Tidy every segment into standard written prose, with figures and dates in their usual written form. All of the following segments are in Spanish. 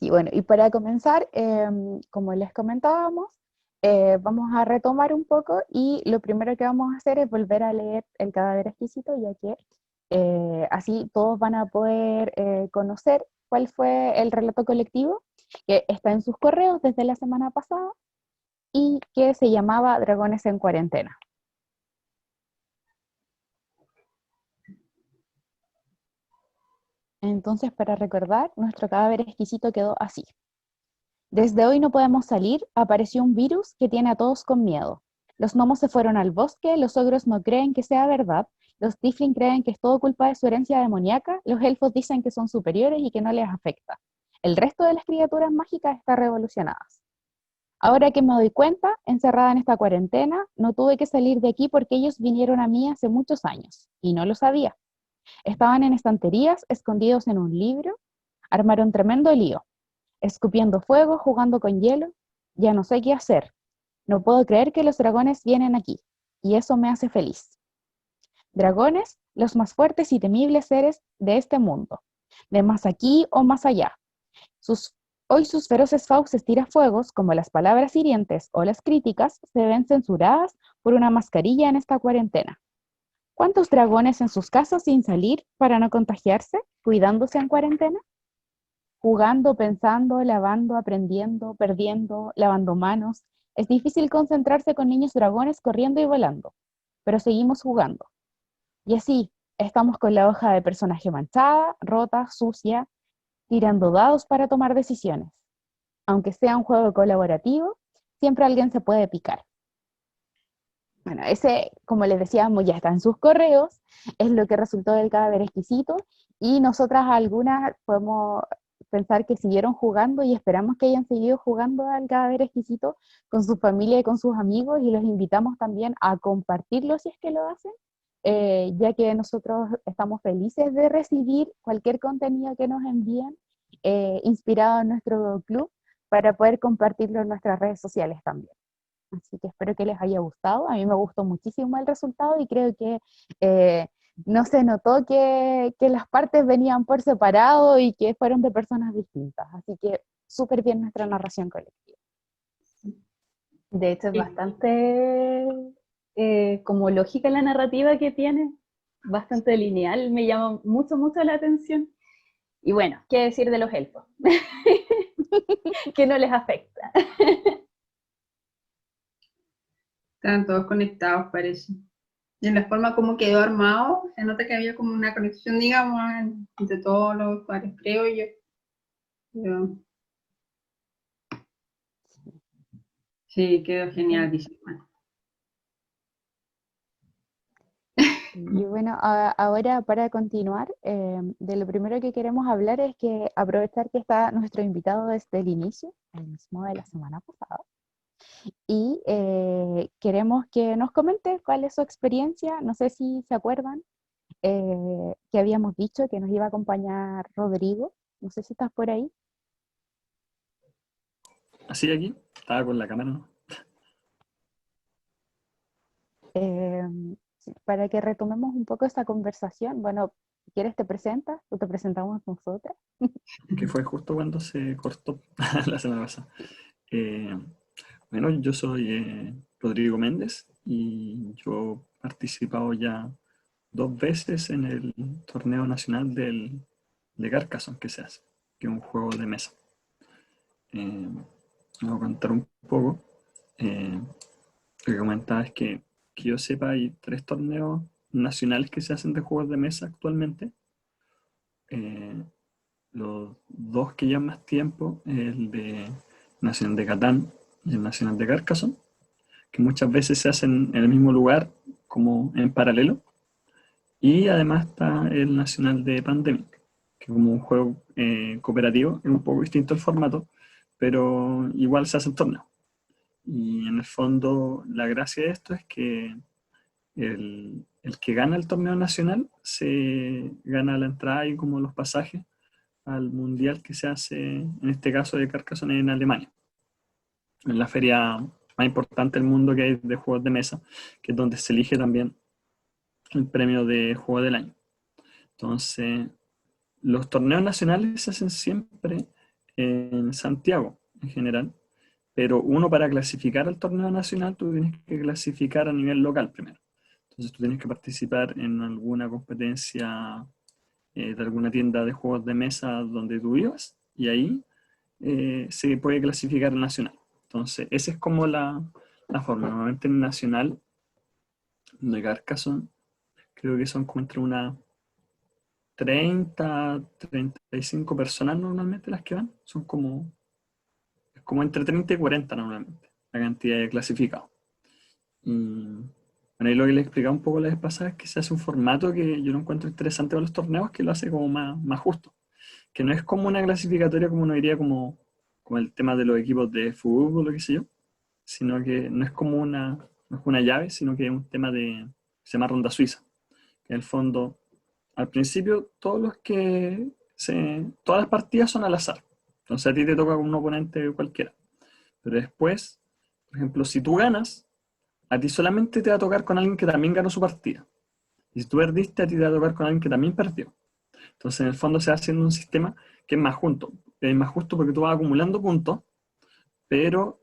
Sí, bueno, y para comenzar, como les comentábamos, vamos a retomar un poco y lo primero que vamos a hacer es volver a leer El cadáver exquisito, ya que así todos van a poder conocer cuál fue el relato colectivo que está en sus correos desde la semana pasada y que se llamaba Dragones en Cuarentena. Entonces, para recordar, nuestro cadáver exquisito quedó así. Desde hoy no podemos salir, apareció un virus que tiene a todos con miedo. Los gnomos se fueron al bosque, los ogros no creen que sea verdad, los tiefling creen que es todo culpa de su herencia demoníaca, los elfos dicen que son superiores y que no les afecta. El resto de las criaturas mágicas están revolucionadas. Ahora que me doy cuenta, encerrada en esta cuarentena, no tuve que salir de aquí porque ellos vinieron a mí hace muchos años, y no lo sabía. Estaban en estanterías, escondidos en un libro, armaron tremendo lío escupiendo fuego, jugando con hielo. Ya no sé qué hacer. No puedo creer que los dragones vienen aquí, y eso me hace feliz. Dragones, los más fuertes y temibles seres de este mundo, de más aquí o más allá. Sus, hoy sus feroces fauces tirafuegos, como las palabras hirientes o las críticas, se ven censuradas por una mascarilla en esta cuarentena. ¿Cuántos dragones en sus casas sin salir para no contagiarse, cuidándose en cuarentena? Jugando, pensando, lavando, aprendiendo, perdiendo, lavando manos. Es difícil concentrarse con niños dragones corriendo y volando, pero seguimos jugando. Y así, estamos con la hoja de personaje manchada, rota, sucia, tirando dados para tomar decisiones. Aunque sea un juego colaborativo, siempre alguien se puede picar. Bueno, ese, como les decíamos, ya está en sus correos, es lo que resultó del cadáver exquisito, y nosotras algunas podemos pensar que siguieron jugando y esperamos que hayan seguido jugando al cadáver exquisito con su familia y con sus amigos, y los invitamos también a compartirlo si es que lo hacen, ya que nosotros estamos felices de recibir cualquier contenido que nos envíen inspirado en nuestro club para poder compartirlo en nuestras redes sociales también. Así que espero que les haya gustado. A mí me gustó muchísimo el resultado y creo que eh, no se notó que las partes venían por separado y que fueron de personas distintas. Así que súper bien nuestra narración colectiva. De hecho, es Sí. bastante como lógica la narrativa que tiene, bastante lineal, me llama mucho, mucho la atención. Y bueno, ¿qué decir de los elfos? Que no les afecta. Estaban todos conectados, parece. Y en la forma como quedó armado, se nota que había como una conexión, digamos, entre todos los usuarios, creo yo. Pero, sí, quedó genial, dice Juan. Y bueno, ahora para continuar, de lo primero que queremos hablar es que aprovechar que está nuestro invitado desde el inicio, el mismo de la semana pasada, y queremos que nos comente cuál es su experiencia. No sé si se acuerdan que habíamos dicho que nos iba a acompañar Rodrigo. No sé si estás por ahí. Así aquí, estaba con la cámara, ¿no? Eh, sí, para que retomemos un poco esta conversación. Bueno, si quieres te presentas o te presentamos nosotras. Que fue justo cuando se cortó la semana pasada. Eh, bueno, yo soy Rodrigo Méndez y yo he participado ya 2 veces en el torneo nacional de Carcassonne que se hace, que es un juego de mesa. Voy a contar un poco. Lo que comentaba es que yo sepa, hay 3 torneos nacionales que se hacen de juegos de mesa actualmente. Eh, los 2 que llevan más tiempo, el de Nacional de Catán y el Nacional de Carcassonne, que muchas veces se hacen en el mismo lugar, como en paralelo. Y además está el Nacional de Pandemic, que como un juego cooperativo, es un poco distinto el formato, pero igual se hacen torneos. Y en el fondo la gracia de esto es que el que gana el torneo nacional se gana la entrada y como los pasajes al mundial que se hace, en este caso de Carcassonne, en Alemania, en la feria más importante del mundo que hay de juegos de mesa, que es donde se elige también el premio de juego del año. Entonces, los torneos nacionales se hacen siempre en Santiago en general, pero uno para clasificar al torneo nacional tú tienes que clasificar a nivel local primero. Entonces tú tienes que participar en alguna competencia de alguna tienda de juegos de mesa donde tú vivas, y ahí se puede clasificar al nacional. Entonces esa es como la forma. Normalmente en el nacional de Carcassonne creo que son como entre unas 35 personas normalmente las que van. Es como entre 30 y 40 normalmente, la cantidad de clasificados. Y bueno, ahí lo que les explicaba un poco la vez pasada es que se hace un formato que yo lo encuentro interesante para los torneos, que lo hace como más justo. Que no es como una clasificatoria como uno diría como el tema de los equipos de fútbol o qué sé yo, sino que no es como no es una llave, sino que es un tema se llama ronda suiza. Que en el fondo, al principio, todas las partidas son al azar. Entonces a ti te toca con un oponente cualquiera. Pero después, por ejemplo, si tú ganas, a ti solamente te va a tocar con alguien que también ganó su partida. Y si tú perdiste, a ti te va a tocar con alguien que también perdió. Entonces, en el fondo se va haciendo un sistema que es más justo. Es más justo porque tú vas acumulando puntos, pero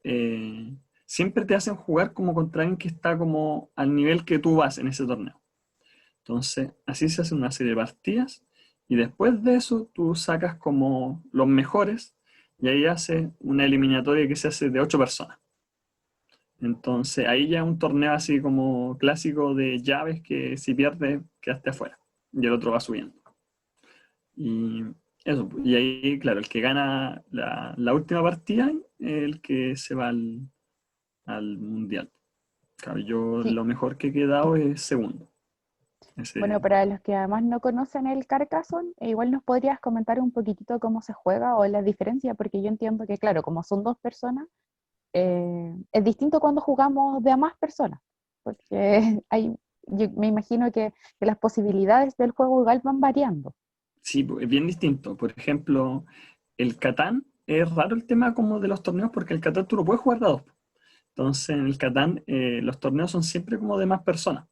siempre te hacen jugar como contra alguien que está como al nivel que tú vas en ese torneo. Entonces, así se hace una serie de partidas, y después de eso tú sacas como los mejores, y ahí hace una eliminatoria que se hace de 8 personas. Entonces, ahí ya un torneo así como clásico de llaves que si pierdes, quedaste afuera, y el otro va subiendo. Y eso, y ahí, claro, el que gana la última partida es el que se va al mundial. Claro, yo Sí. lo mejor que he quedado es segundo. Bueno, Ese, para los que además no conocen el Carcassonne, igual nos podrías comentar un poquitito cómo se juega o la diferencia, porque yo entiendo que, claro, como son dos personas, es distinto cuando jugamos de a más personas, porque yo me imagino que las posibilidades del juego igual van variando. sí, es bien distinto. Por ejemplo, el Catán, es raro el tema como de los torneos porque el Catán tú lo puedes jugar de a dos. Entonces en el Catán los torneos son siempre como de más personas.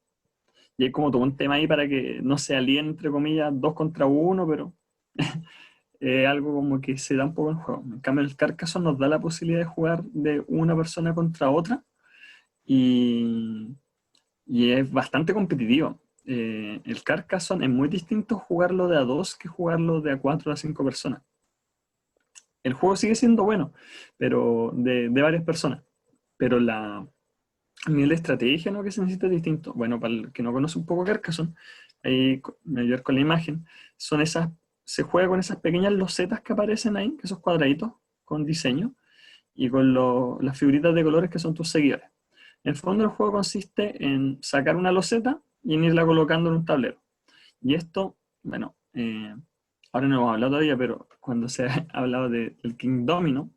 Y hay como todo un tema ahí para que no se alíen, entre comillas, dos contra uno, pero algo como que se da un poco en juego. En cambio, el Carcassonne nos da la posibilidad de jugar de una persona contra otra, y, y es bastante competitivo. El Carcassonne es muy distinto jugarlo de a dos que jugarlo de a cuatro o a cinco personas. El juego sigue siendo bueno, pero de varias personas. Pero el nivel de estrategia, ¿no?, que se necesita es distinto. Bueno, para el que no conoce un poco Carcassonne, ahí me ayudar con la imagen, se juega con esas pequeñas losetas que aparecen ahí, esos cuadraditos con diseño, y con las figuritas de colores que son tus seguidores. En el fondo el juego consiste en sacar una loseta y en irla colocando en un tablero. Y esto, bueno, ahora no hemos hablado todavía, pero cuando se ha hablado del King Domino,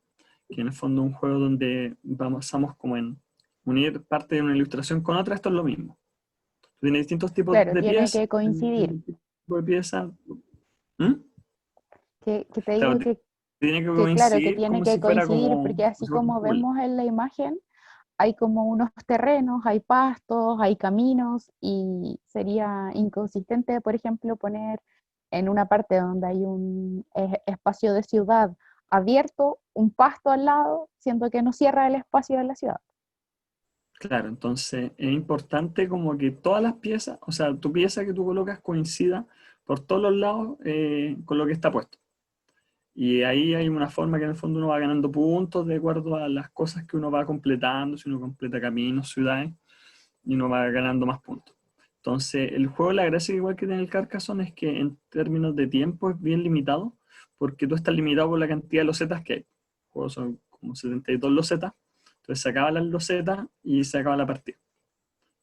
que en el fondo es un juego donde basamos como en unir parte de una ilustración con otra, esto es lo mismo. Tiene distintos tipos Claro, de tiene piezas, que coincidir, el tipo de pieza. ¿Mm? que te Claro, digo tiene que que claro, que coincidir tiene como que si fuera coincidir, como porque así si fuera un como puzzle. vemos en la imagen, hay como unos terrenos, hay pastos, hay caminos, y sería inconsistente, por ejemplo, poner en una parte donde hay un espacio de ciudad abierto, un pasto al lado, siendo que no cierra el espacio de la ciudad. Claro, entonces es importante como que todas las piezas, o sea, tu pieza que tú colocas coincida por todos los lados con lo que está puesto. Y ahí hay una forma que en el fondo uno va ganando puntos de acuerdo a las cosas que uno va completando, si uno completa caminos, ciudades, y uno va ganando más puntos. Entonces, el juego, la gracia igual que tiene el Carcassonne es que en términos de tiempo es bien limitado, porque tú estás limitado por la cantidad de losetas que hay. El juego son como 72 losetas, entonces se acaban las losetas y se acaba la partida.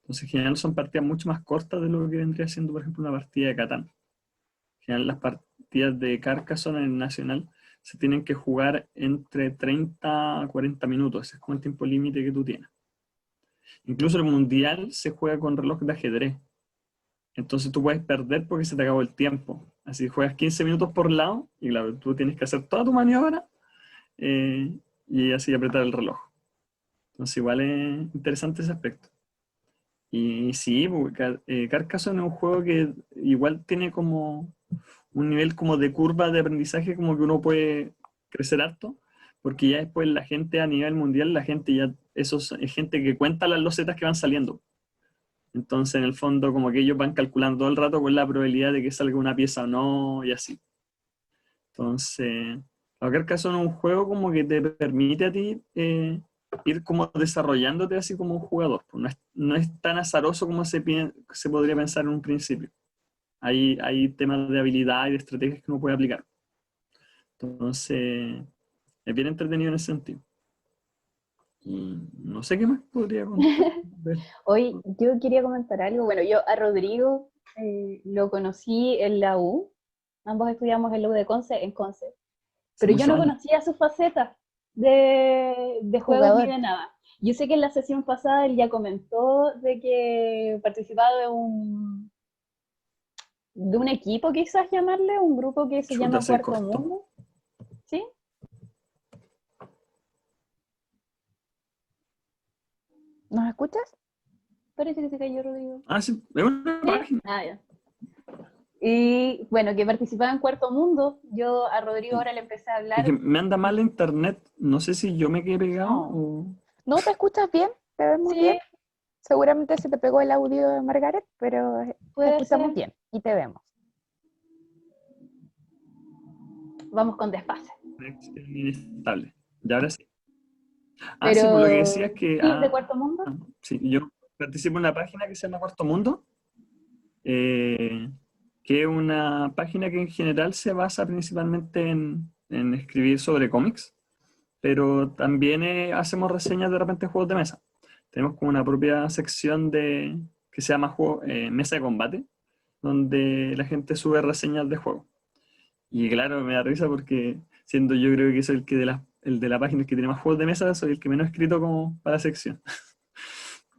Entonces, en general son partidas mucho más cortas de lo que vendría siendo, por ejemplo, una partida de Catán. En general, las partidas de Carcassonne en el Nacional se tienen que jugar entre 30 a 40 minutos. Ese es como el tiempo límite que tú tienes. Incluso el Mundial se juega con reloj de ajedrez. Entonces tú puedes perder porque se te acabó el tiempo. Así juegas 15 minutos por lado y claro, tú tienes que hacer toda tu maniobra eh, y así apretar el reloj. Entonces igual es interesante ese aspecto. Y sí, porque, Carcassonne es un juego que igual tiene como un nivel como de curva de aprendizaje como que uno puede crecer harto, porque ya después la gente a nivel mundial, la gente ya, es gente que cuenta las losetas que van saliendo. Entonces, en el fondo, como que ellos van calculando todo el rato con la probabilidad de que salga una pieza o no, y así. Entonces, en cualquier caso, en un juego como que te permite a ti ir como desarrollándote así como un jugador. Pues no es tan azaroso como se podría pensar en un principio. Hay temas de habilidad y de estrategias que uno puede aplicar. Entonces, es bien entretenido en ese sentido. Y no sé qué más podría contar. Hoy yo quería comentar algo. Bueno, yo a Rodrigo lo conocí en la U. Ambos estudiamos en la U de Conce, en Conce. Pero yo Muchos no años. conocía su faceta de juegos ni Jugador. de nada. Yo sé que en la sesión pasada él ya comentó de que participaba de un equipo, quizás llamarle, un grupo que se Chuta, llama se Cuarto cortó. Mundo. ¿Sí? ¿Nos escuchas? Parece que se cayó Rodrigo. Ah, sí, es una ¿Sí? página. Ah, ya. Y bueno, que participaba en Cuarto Mundo. Yo a Rodrigo ahora le empecé a Es que hablar. me anda mal la internet. No sé si yo me quedé pegado No. o... ¿No te escuchas bien? ¿Te vemos bien? Sí, Seguramente se te pegó el audio de Margaret, pero te puede escuchamos ser. bien y te vemos. Vamos con desfase. conexión inestable. Y ahora sí. Ah, sí, por lo que decía Pero es que... sí, de Cuarto Mundo. sí, yo participo en una página que se llama Cuarto Mundo, eh, que es una página que en general se basa principalmente en escribir sobre cómics, pero también hacemos reseñas de repente de juegos de mesa. Tenemos como una propia sección que se llama Mesa de Combate, donde la gente sube reseñas de juegos. Y claro, me da risa porque siendo yo creo que soy el de la página que tiene más juegos de mesa, soy el que menos he escrito como para la sección.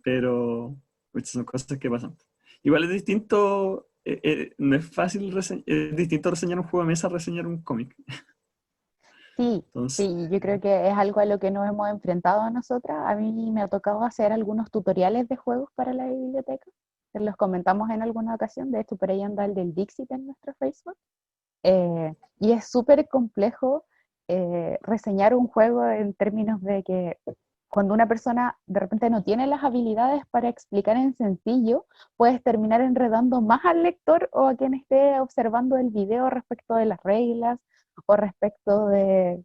Pero pues, son cosas que pasan. Igual es distinto, no es fácil es distinto reseñar un juego de mesa a reseñar un cómic. Sí, Entonces, sí, yo creo que es algo a lo que nos hemos enfrentado a nosotras. A mí me ha tocado hacer algunos tutoriales de juegos para la biblioteca. Los comentamos en alguna ocasión. De hecho, por ahí anda el del Dixit en nuestro Facebook. Y es súper complejo reseñar un juego en términos de que cuando una persona de repente no tiene las habilidades para explicar en sencillo, puedes terminar enredando más al lector o a quien esté observando el video respecto de las reglas o respecto de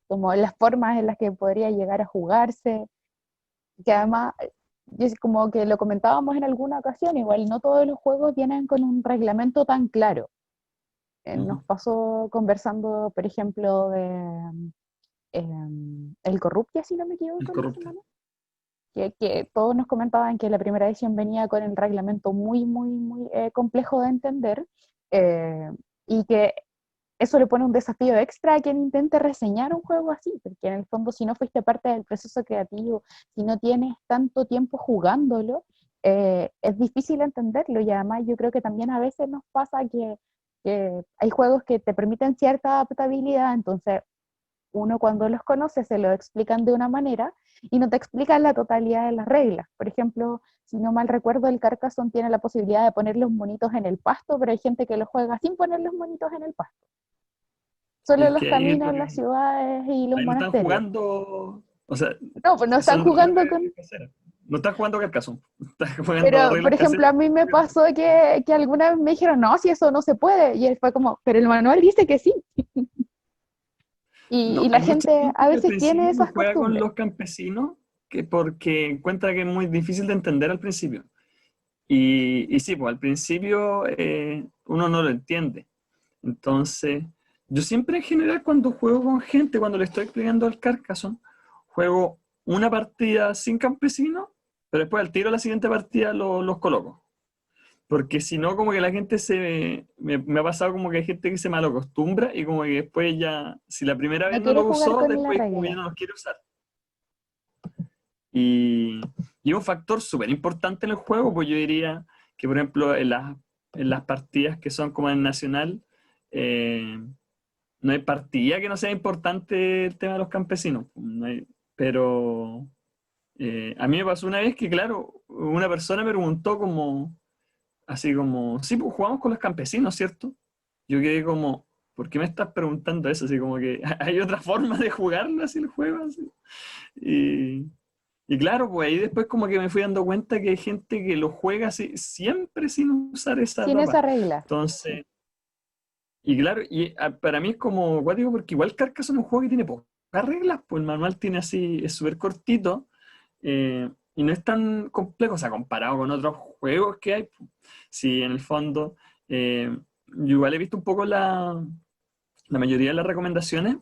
como las formas en las que podría llegar a jugarse, que además, como que lo comentábamos en alguna ocasión, igual no todos los juegos vienen con un reglamento tan claro. Nos pasó conversando, por ejemplo, de El Corruptia, si no me el equivoco, la corrupto. semana. Que todos nos comentaban que la primera edición venía con el reglamento muy, muy, muy complejo de entender eh, y que eso le pone un desafío extra a quien intente reseñar un juego así, porque en el fondo si no fuiste parte del proceso creativo, si no tienes tanto tiempo jugándolo, es difícil entenderlo y además yo creo que también a veces nos pasa que hay juegos que te permiten cierta adaptabilidad, entonces uno cuando los conoce se lo explican de una manera y no te explican la totalidad de las reglas. Por ejemplo, si no mal recuerdo, el Carcassonne tiene la posibilidad de poner los monitos en el pasto, pero hay gente que lo juega sin poner los monitos en el pasto. Y Solo es los que ahí es caminos, las ciudades y los ahí no están monasterios. jugando, o sea, No, pues no están son jugando reglas con... caseras. No están jugando Carcassonne, están jugando Pero, por reglas ejemplo, caseras. a mí me pasó que alguna vez me dijeron, no, si eso no se puede. Y él fue como, pero el manual dice que sí. Y No, la hay mucha gente gente a que al veces tiene principio no esas juega con costumbres. los campesinos porque encuentra que es muy difícil de entender al principio. Y sí, pues al principio uno no lo entiende. Entonces, yo siempre en general cuando juego con gente, cuando le estoy explicando al Carcassonne, juego una partida sin campesinos, pero después al tiro la siguiente partida los coloco. Porque si no, como que la gente me ha pasado como que hay gente que se malacostumbra y como que después ya, si la primera vez No no quiere lo jugar usó, con la después como ya regla. no los quiere usar. Y, y es un factor súper importante en el juego, pues yo diría que, por ejemplo, en las partidas que son como en Nacional, eh, no hay partida que no sea importante el tema de los campesinos. Pero a mí me pasó una vez que, claro, una persona me preguntó como, así como, sí, pues jugamos con los campesinos, ¿cierto? Yo quedé como, ¿por qué me estás preguntando eso? Así como que hay otra forma de jugarlo así el juego. Así. Y claro, pues ahí después como que me fui dando cuenta que hay gente que lo juega así, siempre sin usar esa Sin etapa. esa regla. Entonces, y claro, para mí es como cuático porque igual Carcassonne es un juego que tiene pocas reglas, pues el manual tiene así, es súper cortito y no es tan complejo, o sea, comparado con otros juegos que hay. Pues, sí, en el fondo, yo igual he visto un poco la mayoría de las recomendaciones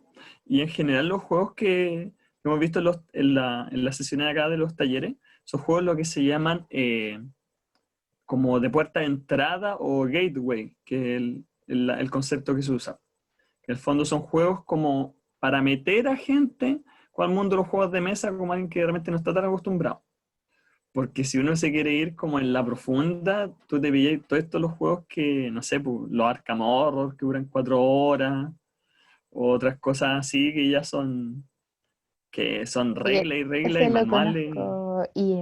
y en general los juegos que hemos visto en las sesiones acá de los talleres, son juegos lo que se llaman como de puerta de entrada o gateway, que es el concepto que se usa. En el fondo son juegos como para meter a gente con el mundo de los juegos de mesa como alguien que realmente no está tan acostumbrado. Porque si uno se quiere ir como en la profunda, tú te pillas todos estos los juegos que, no sé, pues, los Arkham Horror que duran 4 horas, o otras cosas así que son Oye, reglas y ese lo manuales. conozco y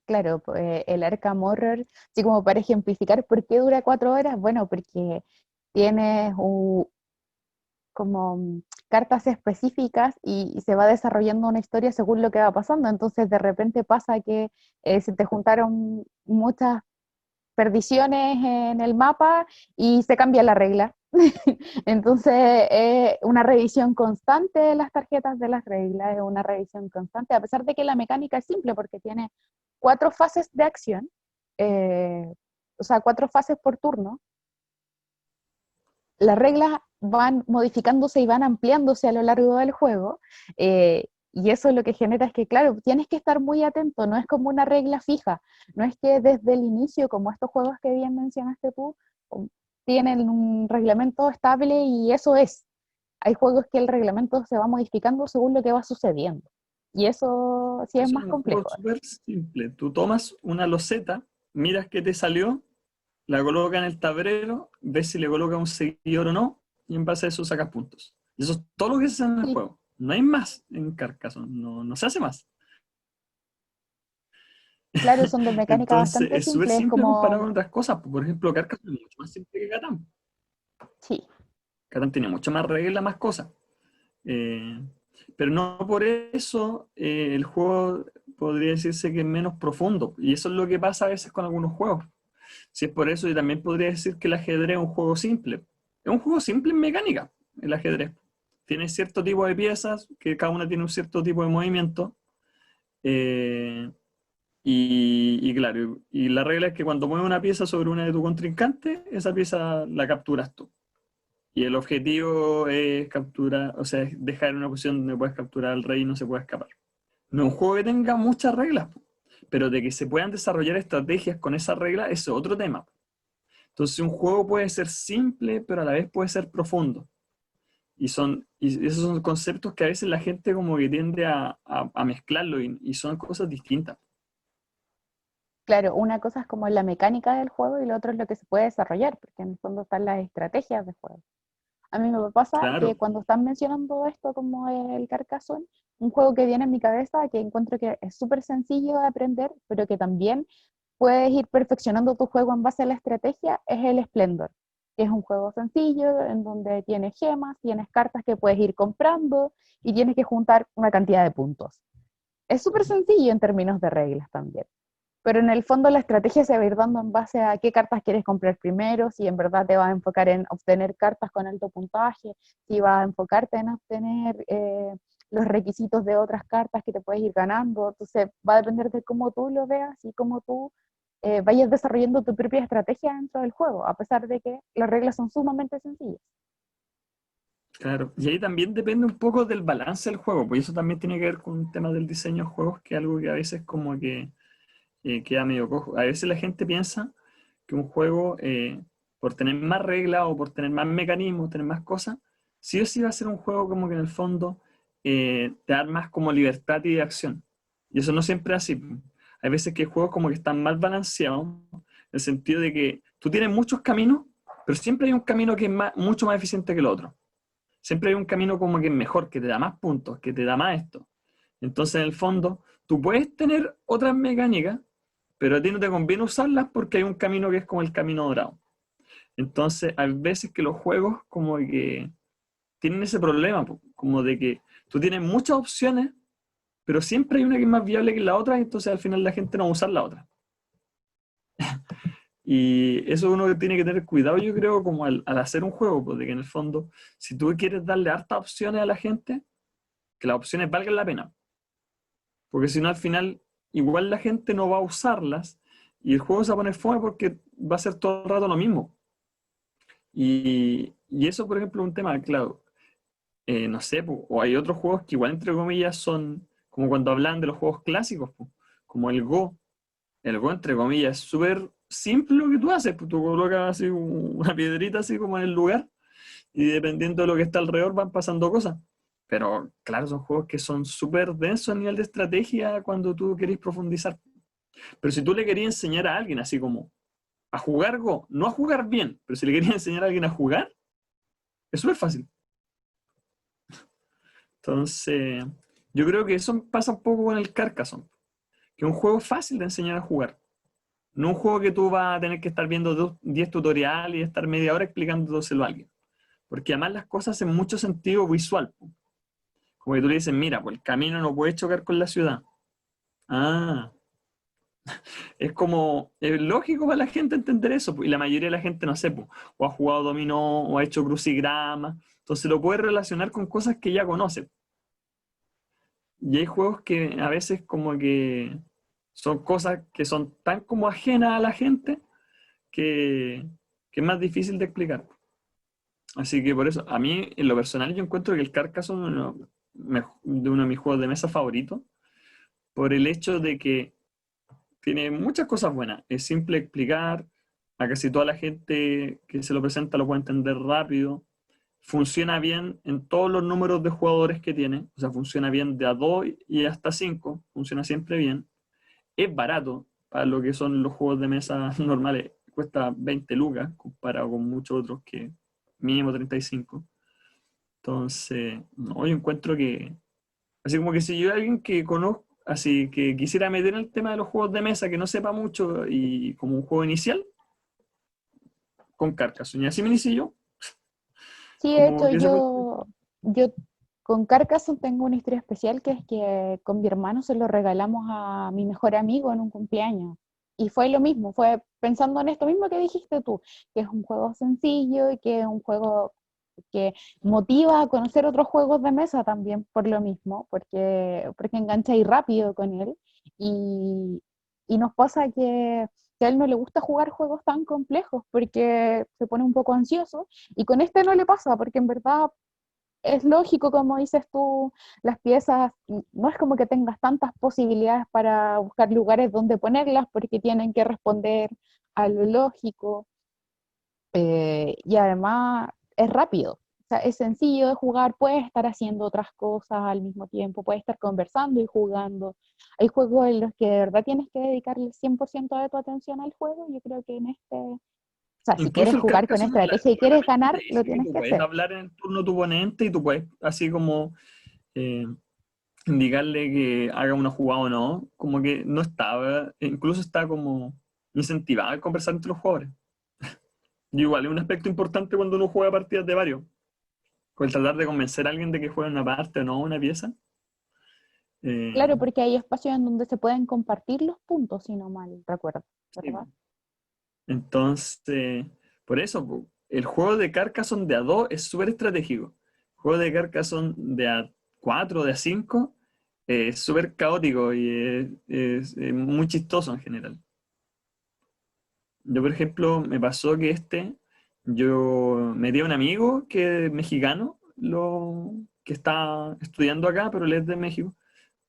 claro, el Arkham Horror, así como para ejemplificar por qué dura 4 horas, bueno, porque tienes como cartas específicas y se va desarrollando una historia según lo que va pasando, entonces de repente pasa que se te juntaron muchas perdiciones en el mapa y se cambia la regla. Entonces, una revisión constante de las tarjetas de las reglas, es una revisión constante, a pesar de que la mecánica es simple porque tiene 4 fases de acción, eh, o sea, 4 fases por turno. Las reglas van modificándose y van ampliándose a lo largo del juego, y eso lo que genera es que, claro, tienes que estar muy atento, no es como una regla fija, no es que desde el inicio, como estos juegos que bien mencionaste tú, tienen un reglamento estable y eso es. Hay juegos que el reglamento se va modificando según lo que va sucediendo. Y eso sí es Eso más es un juego complejo. súper simple. Tú tomas una loseta, miras qué te salió, la colocas en el tablero, ves si le colocas un seguidor o no, y en base a eso sacas puntos. Y eso es todo lo que se hace en el Sí, juego. No hay más en Carcassonne, no se hace más. claro, son de mecánica Entonces bastante es súper simple, es simple comparado como, con otras cosas. Por ejemplo, Carcassonne es mucho más simple que Catán. sí, Catán tiene mucho más reglas, más cosas. Eh, pero no por eso el juego podría decirse que es menos profundo. Y eso es lo que pasa a veces con algunos juegos. Si es por eso, yo también podría decir que el ajedrez es un juego simple. Es un juego simple en mecánica, el ajedrez. Tiene cierto tipo de piezas, que cada una tiene un cierto tipo de movimiento. eh, y claro, y la regla es que cuando mueves una pieza sobre una de tu contrincante, esa pieza la capturas tú. Y el objetivo es capturar, o sea, es dejar en una posición donde puedes capturar al rey y no se puede escapar. No es un juego que tenga muchas reglas, pero de que se puedan desarrollar estrategias con esas reglas, eso es otro tema. Entonces un juego puede ser simple, pero a la vez puede ser profundo. Y esos son conceptos que a veces la gente como que tiende a mezclarlo y son cosas distintas. claro, una cosa es como la mecánica del juego y lo otro es lo que se puede desarrollar, porque en el fondo están las estrategias de juego. A mí me pasa que Claro, cuando están mencionando esto como el Carcassonne, un juego que viene en mi cabeza, que encuentro que es súper sencillo de aprender, pero que también puedes ir perfeccionando tu juego en base a la estrategia, es el Splendor, que es un juego sencillo en donde tienes gemas, tienes cartas que puedes ir comprando y tienes que juntar una cantidad de puntos. Es súper sencillo en términos de reglas también. Pero en el fondo la estrategia se va a ir dando en base a qué cartas quieres comprar primero, si en verdad te vas a enfocar en obtener cartas con alto puntaje, si vas a enfocarte en obtener los requisitos de otras cartas que te puedes ir ganando. Entonces va a depender de cómo tú lo veas y cómo tú vayas desarrollando tu propia estrategia dentro del juego, a pesar de que las reglas son sumamente sencillas. claro. Y ahí también depende un poco del balance del juego, pues eso también tiene que ver con un tema del diseño de juegos, que es algo que a veces como que queda medio cojo. A veces la gente piensa que un juego, por tener más reglas o por tener más mecanismos, tener más cosas, sí o sí va a ser un juego como que en el fondo te da más como libertad y de acción. Y eso no siempre es así. Hay veces que juegos como que están mal balanceados, en el sentido de que tú tienes muchos caminos, pero siempre hay un camino que es mucho más eficiente que el otro. Siempre hay un camino como que es mejor, que te da más puntos, que te da más esto. Entonces, en el fondo, tú puedes tener otras mecánicas, pero a ti no te conviene usarlas porque hay un camino que es como el camino dorado. Entonces, hay veces que los juegos como que tienen ese problema, po, como de que tú tienes muchas opciones, pero siempre hay una que es más viable que la otra, y entonces al final la gente no va a usar la otra. Y eso uno tiene que tener cuidado, yo creo, como al hacer un juego, pues, de que en el fondo, si tú quieres darle hartas opciones a la gente, que las opciones valgan la pena. Porque si no, al final, igual la gente no va a usarlas, y el juego se va a poner fome porque va a ser todo el rato lo mismo. Y eso, por ejemplo, es un tema, claro, no sé, po, o hay otros juegos que igual, entre comillas, son como cuando hablan de los juegos clásicos, po, como el Go. El Go, entre comillas, es súper simple lo que tú haces, pues tú colocas así una piedrita así como en el lugar y dependiendo de lo que está alrededor van pasando cosas. Pero claro, son juegos que son súper densos a nivel de estrategia cuando tú querés profundizar. Pero si tú le querías enseñar a alguien así como a jugar Go, no a jugar bien, pero si le querías enseñar a alguien a jugar, es súper fácil. Entonces, yo creo que eso pasa un poco con el Carcassonne, que es un juego fácil de enseñar a jugar. No un juego que tú vas a tener que estar viendo 10 tutoriales y estar media hora explicándoselo a alguien. Porque además las cosas hacen mucho sentido visual. Como que tú le dices, mira, pues el camino no puede chocar con la ciudad. Ah, es como, es lógico para la gente entender eso. Y la mayoría de la gente, no sé, pues, o ha jugado dominó, o ha hecho crucigrama. Entonces lo puede relacionar con cosas que ya conoce. Y hay juegos que a veces como que son cosas que son tan como ajenas a la gente que, que es más difícil de explicar. Así que por eso, a mí en lo personal yo encuentro que el Carcassonne es de uno de mis juegos de mesa favoritos, por el hecho de que tiene muchas cosas buenas. Es simple de explicar, a casi toda la gente que se lo presenta lo puede entender rápido. Funciona bien en todos los números de jugadores que tiene, o sea, funciona bien de a 2 y hasta 5, funciona siempre bien. Es barato para lo que son los juegos de mesa normales, cuesta 20 lucas comparado con muchos otros que mínimo 35. Entonces, no, yo encuentro que, así como que si yo alguien que conozco, así que quisiera meter en el tema de los juegos de mesa que no sepa mucho y como un juego inicial, con Carcassonne. Y así me inicié yo, Sí, de como hecho, que ese fue... yo con Carcassonne tengo una historia especial que es que con mi hermano se lo regalamos a mi mejor amigo en un cumpleaños. Y fue lo mismo, fue pensando en esto mismo que dijiste tú, que es un juego sencillo y que es un juego que motiva a conocer otros juegos de mesa también por lo mismo, porque engancha ahí rápido con él. Y, y nos pasa que a él no le gusta jugar juegos tan complejos porque se pone un poco ansioso y con este no le pasa porque en verdad es lógico, como dices tú, las piezas, no es como que tengas tantas posibilidades para buscar lugares donde ponerlas porque tienen que responder a lo lógico, y además es rápido. O sea, es sencillo de jugar, puedes estar haciendo otras cosas al mismo tiempo, puedes estar conversando y jugando. Hay juegos en los que de verdad tienes que dedicarle el 100% de tu atención al juego. Yo creo que en este, o sea, si quieres Incluso el jugar con Carcassonne estrategia y el quieres reglamento ganar, te lo dice que tienes tú que puedes hacer. hablar en el turno de tu oponente y tú puedes así como eh, indicarle que haga una jugada o no, como que no estaba, incluso está como incentivado a conversar entre los jugadores. Y igual es un aspecto importante cuando uno juega partidas de varios, con el tratar de convencer a alguien de que juegue una parte o no una pieza. Eh, Claro, porque hay espacios en donde se pueden compartir los puntos, si no mal recuerdo, ¿verdad? sí. Entonces, por eso, po, el juego de Carcassonne de A2 es súper estratégico. El juego de Carcassonne de A4, de A5, es súper caótico y es muy chistoso en general. Yo, por ejemplo, me pasó que yo me di a un amigo que es mexicano, que está estudiando acá, pero él es de México.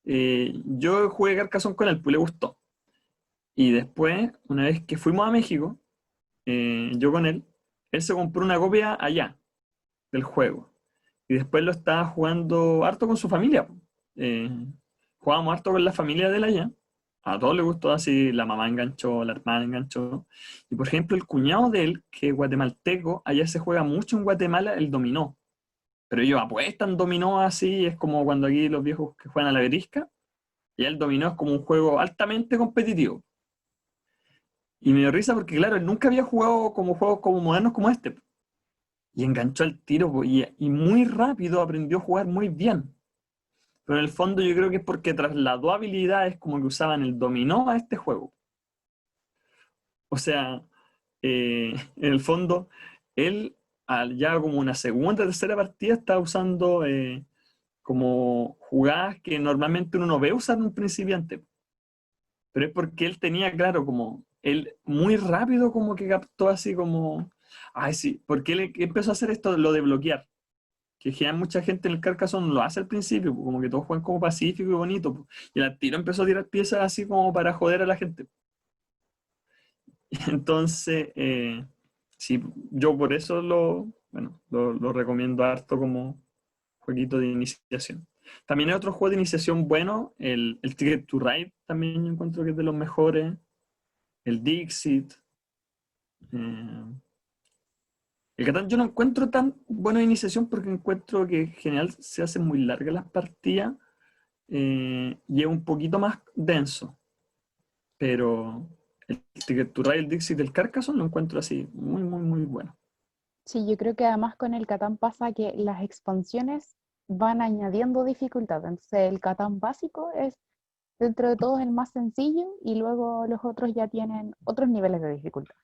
Yo jugué Carcassonne con él, pues le gustó. Y después, una vez que fuimos a México, yo con él se compró una copia allá del juego. Y después lo estaba jugando harto con su familia, po. Eh, Jugábamos harto con la familia de él allá. A todos les gustó así, la mamá enganchó, la hermana enganchó. Y por ejemplo, el cuñado de él, que es guatemalteco, allá se juega mucho en Guatemala el dominó. Pero ellos apuestan dominó así, es como cuando aquí los viejos que juegan a la verisca. Y el dominó es como un juego altamente competitivo. Y me dio risa porque, claro, él nunca había jugado como juegos como modernos como este. Y enganchó al tiro, po, y muy rápido aprendió a jugar muy bien. Pero en el fondo yo creo que es porque trasladó habilidades como que usaban el dominó a este juego. O sea, en el fondo, él ya como una segunda, tercera partida está usando como jugadas que normalmente uno no ve usar en un principiante. Pero es porque él tenía claro como, él muy rápido como que captó así como, ay sí, porque él empezó a hacer esto, lo de bloquear. Que ya mucha gente en el Carcassonne lo hace al principio, pues, como que todos juegan como pacífico y bonito, pues, y el tiro empezó a tirar piezas así como para joder a la gente. Entonces, sí, yo por eso bueno, lo recomiendo harto como jueguito de iniciación. También hay otro juego de iniciación bueno, el Ticket to Ride, también yo encuentro que es de los mejores, el Dixit. eh, el Catán yo no encuentro tan buena iniciación porque encuentro que en general se hacen muy largas las partidas y es un poquito más denso. Pero el Ticket to Ride, el Dixit del Carcassonne lo encuentro así, muy, muy, muy bueno. Sí, yo creo que además con el Catán pasa que las expansiones van añadiendo dificultad. Entonces el Catán básico es dentro de todo el más sencillo y luego los otros ya tienen otros niveles de dificultad.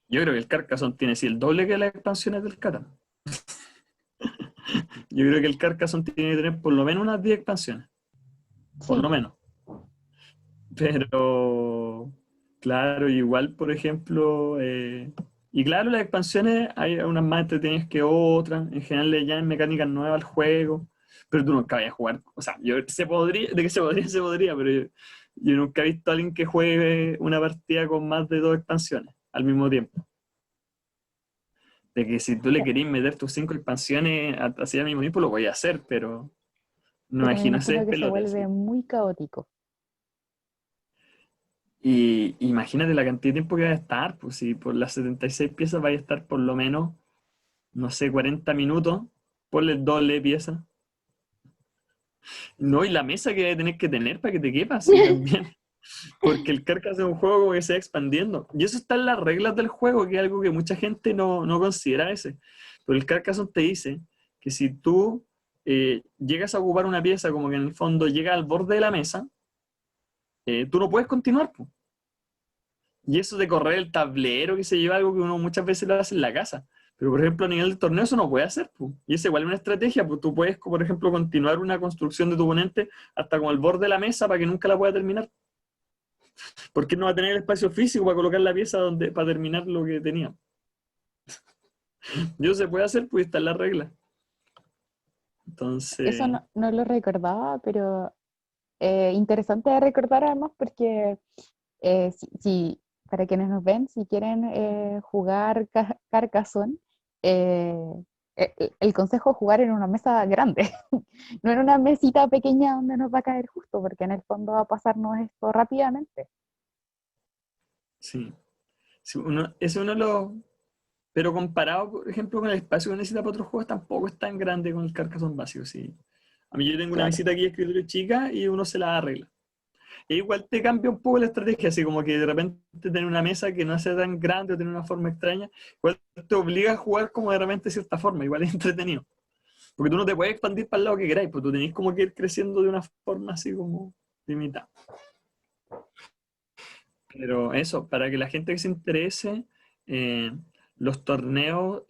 Yo creo que el Carcassonne tiene sí el doble que las expansiones del Catán. Yo creo que el Carcassonne tiene que tener por lo menos unas 10 expansiones. Por Sí, lo menos. Pero, claro, igual, por ejemplo, y claro, las expansiones hay unas más entretenidas que otras. En general le añaden mecánicas nuevas al juego. Pero tú nunca vayas a jugar. O sea, se podría, de que se podría, pero yo nunca he visto a alguien que juegue una partida con más de 2 expansiones al mismo tiempo. De que si tú le querís meter tus 5 expansiones así al mismo tiempo, lo voy a hacer, pero no pero me imagino ese imagino que se despelote vuelve así. muy caótico. Y imagínate la cantidad de tiempo que va a estar, pues si por las 76 piezas vaya a estar por lo menos, no sé, 40 minutos, ponle el doble de piezas. No, y la mesa que vas a tener que tener para que te quepa, sí, también. Porque el Carcassonne es un juego como que se va expandiendo. Y eso está en las reglas del juego, que es algo que mucha gente no considera a veces. Pero el Carcassonne te dice que si tú llegas a ocupar una pieza como que en el fondo llega al borde de la mesa, tú no puedes continuar, pues. Y eso de correr el tablero, que se lleva algo que uno muchas veces lo hace en la casa. Pero, por ejemplo, a nivel de torneo eso no puede hacer, pues. Y es igual una estrategia, pues tú puedes, por ejemplo, continuar una construcción de tu oponente hasta con el borde de la mesa para que nunca la pueda terminar. Porque no va a tener el espacio físico para colocar la pieza para terminar lo que tenía. Y eso se puede hacer, pues está en la regla. Eso Entonces, no lo recordaba, pero interesante de recordar además porque para quienes nos ven, si quieren jugar Carcassonne, eh, el consejo es jugar en una mesa grande, no en una mesita pequeña donde nos va a caer justo, porque en el fondo va a pasarnos esto rápidamente. sí. Sí, es uno de los. Pero comparado, por ejemplo, con el espacio que necesita para otros juegos, tampoco es tan grande con el Carcassonne básico, sí. A mí yo tengo una Claro. mesita aquí de escritorio chica y uno se la arregla. E igual te cambia un poco la estrategia, así como que de repente tener una mesa que no sea tan grande o tener una forma extraña, igual te obliga a jugar como de repente de cierta forma, igual es entretenido. Porque tú no te puedes expandir para el lado que queráis, pues tú tenés como que ir creciendo de una forma así como limitada. Pero eso, para que la gente que se interese, eh, los torneos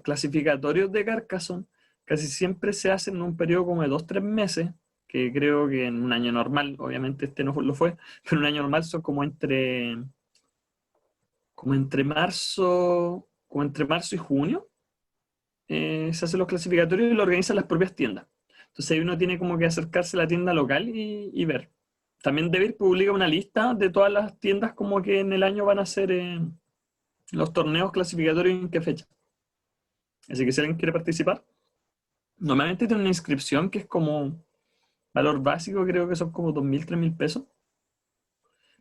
clasificatorios de Carcassonne casi siempre se hacen en un periodo como de 2, 3 meses, que creo que en un año normal, obviamente este no lo fue, pero en un año normal son como entre marzo y junio, se hacen los clasificatorios y lo organizan las propias tiendas. Entonces ahí uno tiene como que acercarse a la tienda local y ver. También Devir publica una lista de todas las tiendas como que en el año van a hacer los torneos clasificatorios y en qué fecha. Así que si alguien quiere participar, normalmente tiene una inscripción que es como valor básico, creo que son como 2.000, 3.000 pesos.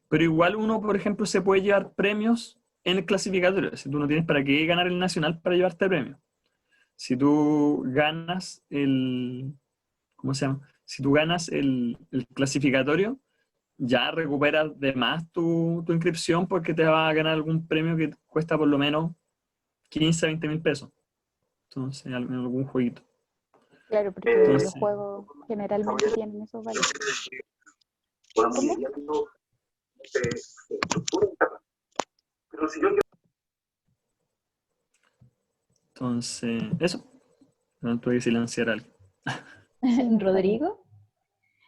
Pero igual uno, por ejemplo, se puede llevar premios en el clasificatorio. Si tú no tienes para qué ganar el nacional para llevarte premios. Si tú ganas ¿cómo se llama? Si tú ganas el clasificatorio, ya recuperas de más tu inscripción porque te vas a ganar algún premio que cuesta por lo menos 15 a 20 mil pesos. Entonces, en algún jueguito. Claro, porque los Entonces, juegos generalmente tienen esos valores. eso. No tuve que silenciar a alguien. Sí, no, está bien. Rodrigo,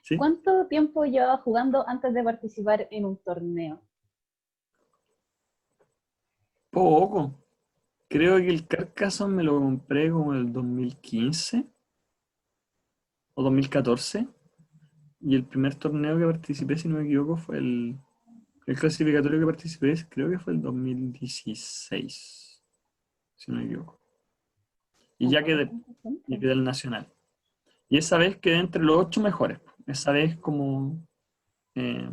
¿Sí? ¿cuánto tiempo llevabas jugando antes de participar en un torneo? Poco. Creo que el Carcassonne me lo compré como en el 2015 o 2014. Y el primer torneo que participé, si no me equivoco, fue el clasificatorio que participé, creo que fue el 2016, si no me equivoco. Y ya quedé, Bastante tiempo. y quedé el nacional. Y esa vez quedé entre los 8 mejores. Esa vez como eh,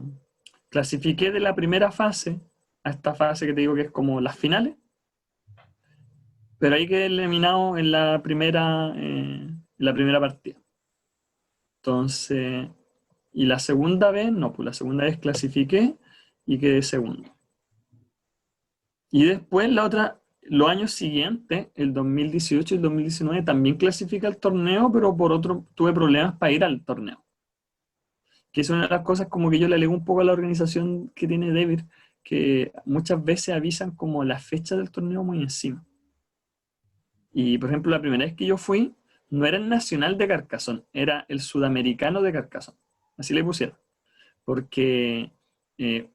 clasifiqué de la primera fase a esta fase que te digo que es como las finales, pero ahí quedé eliminado en la primera partida. Entonces, y la segunda vez, no, pues la segunda vez clasifiqué y quedé segundo. Y después los años siguientes, el 2018 y el 2019, también clasifica al torneo, pero tuve problemas para ir al torneo. Que es una de las cosas como que yo le alego un poco a la organización que tiene David, que muchas veces avisan como la fecha del torneo muy encima. Y por ejemplo, la primera vez que yo fui, no era el nacional de Carcassonne, era el sudamericano de Carcassonne. Así le pusieron. Porque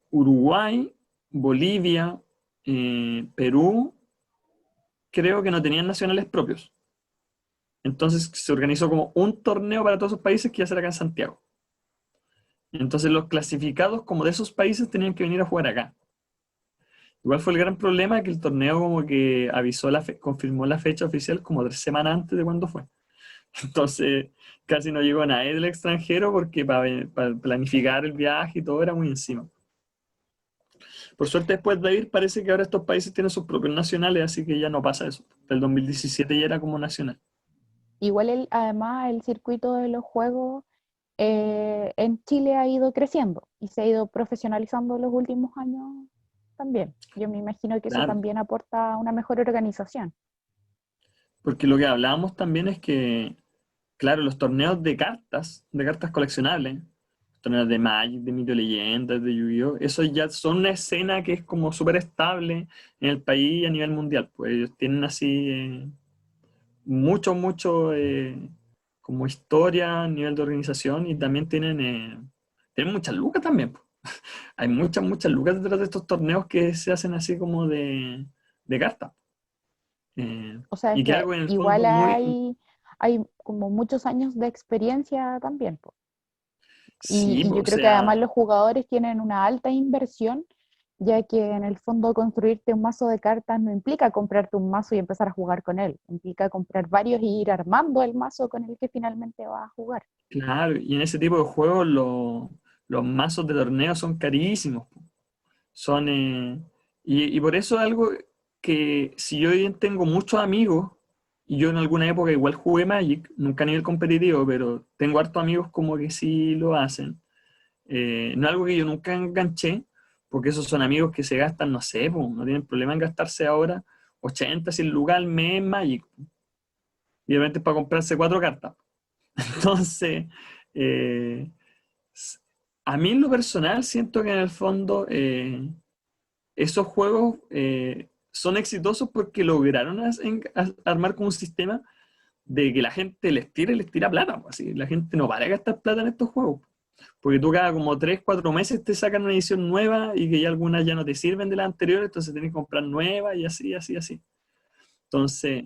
Uruguay, Bolivia, Perú, creo que no tenían nacionales propios. Entonces se organizó como un torneo para todos esos países que iba a ser acá en Santiago. Entonces los clasificados como de esos países tenían que venir a jugar acá. Igual fue el gran problema que el torneo como que confirmó la fecha oficial como 3 semanas antes de cuando fue. Entonces casi no llegó nadie del extranjero porque para planificar el viaje y todo era muy encima. Por suerte después de ir parece que ahora estos países tienen sus propios nacionales, así que ya no pasa eso. El 2017 ya era como nacional. Igual además el circuito de los juegos en Chile ha ido creciendo y se ha ido profesionalizando en los últimos años también. Yo me imagino que eso Claro, también aporta una mejor organización. porque lo que hablábamos también es que, claro, los torneos de cartas coleccionables, torneos de Magic, de Mito Leyendas, de Yu-Gi-Oh, esos ya son una escena que es como súper estable en el país y a nivel mundial. Pues ellos tienen así mucho como historia a nivel de organización y también tienen muchas lucas también. Pues. Hay muchas lucas detrás de estos torneos que se hacen así como de cartas. O sea, es Y que que algo en el igual fondo muy... hay como muchos años de experiencia también, po. Sí, Y pues, yo o creo que además sea, los jugadores tienen una alta inversión, ya que en el fondo construirte un mazo de cartas no implica comprarte un mazo y empezar a jugar con él, implica comprar varios y ir armando el mazo con el que finalmente vas a jugar. claro, y en ese tipo de juegos los mazos de torneo son carísimos. Po. Son, y por eso algo que si yo bien tengo muchos amigos, y yo en alguna época igual jugué Magic, nunca a nivel competitivo, pero tengo hartos amigos como que sí lo hacen. No es algo que yo nunca enganché, porque esos son amigos que se gastan, no sé, po, no tienen problema en gastarse ahora 80, 100 lucas al mes en Magic. Y obviamente es para comprarse 4 cartas. Entonces, eh, a mí en lo personal siento que en el fondo esos juegos son exitosos porque lograron armar como un sistema de que la gente les tira plata. Pues, así, la gente no para de gastar plata en estos juegos. Porque tú cada como 3 4 meses te sacan una edición nueva y que ya algunas ya no te sirven de la anterior, entonces tenés que comprar nuevas y así. Entonces,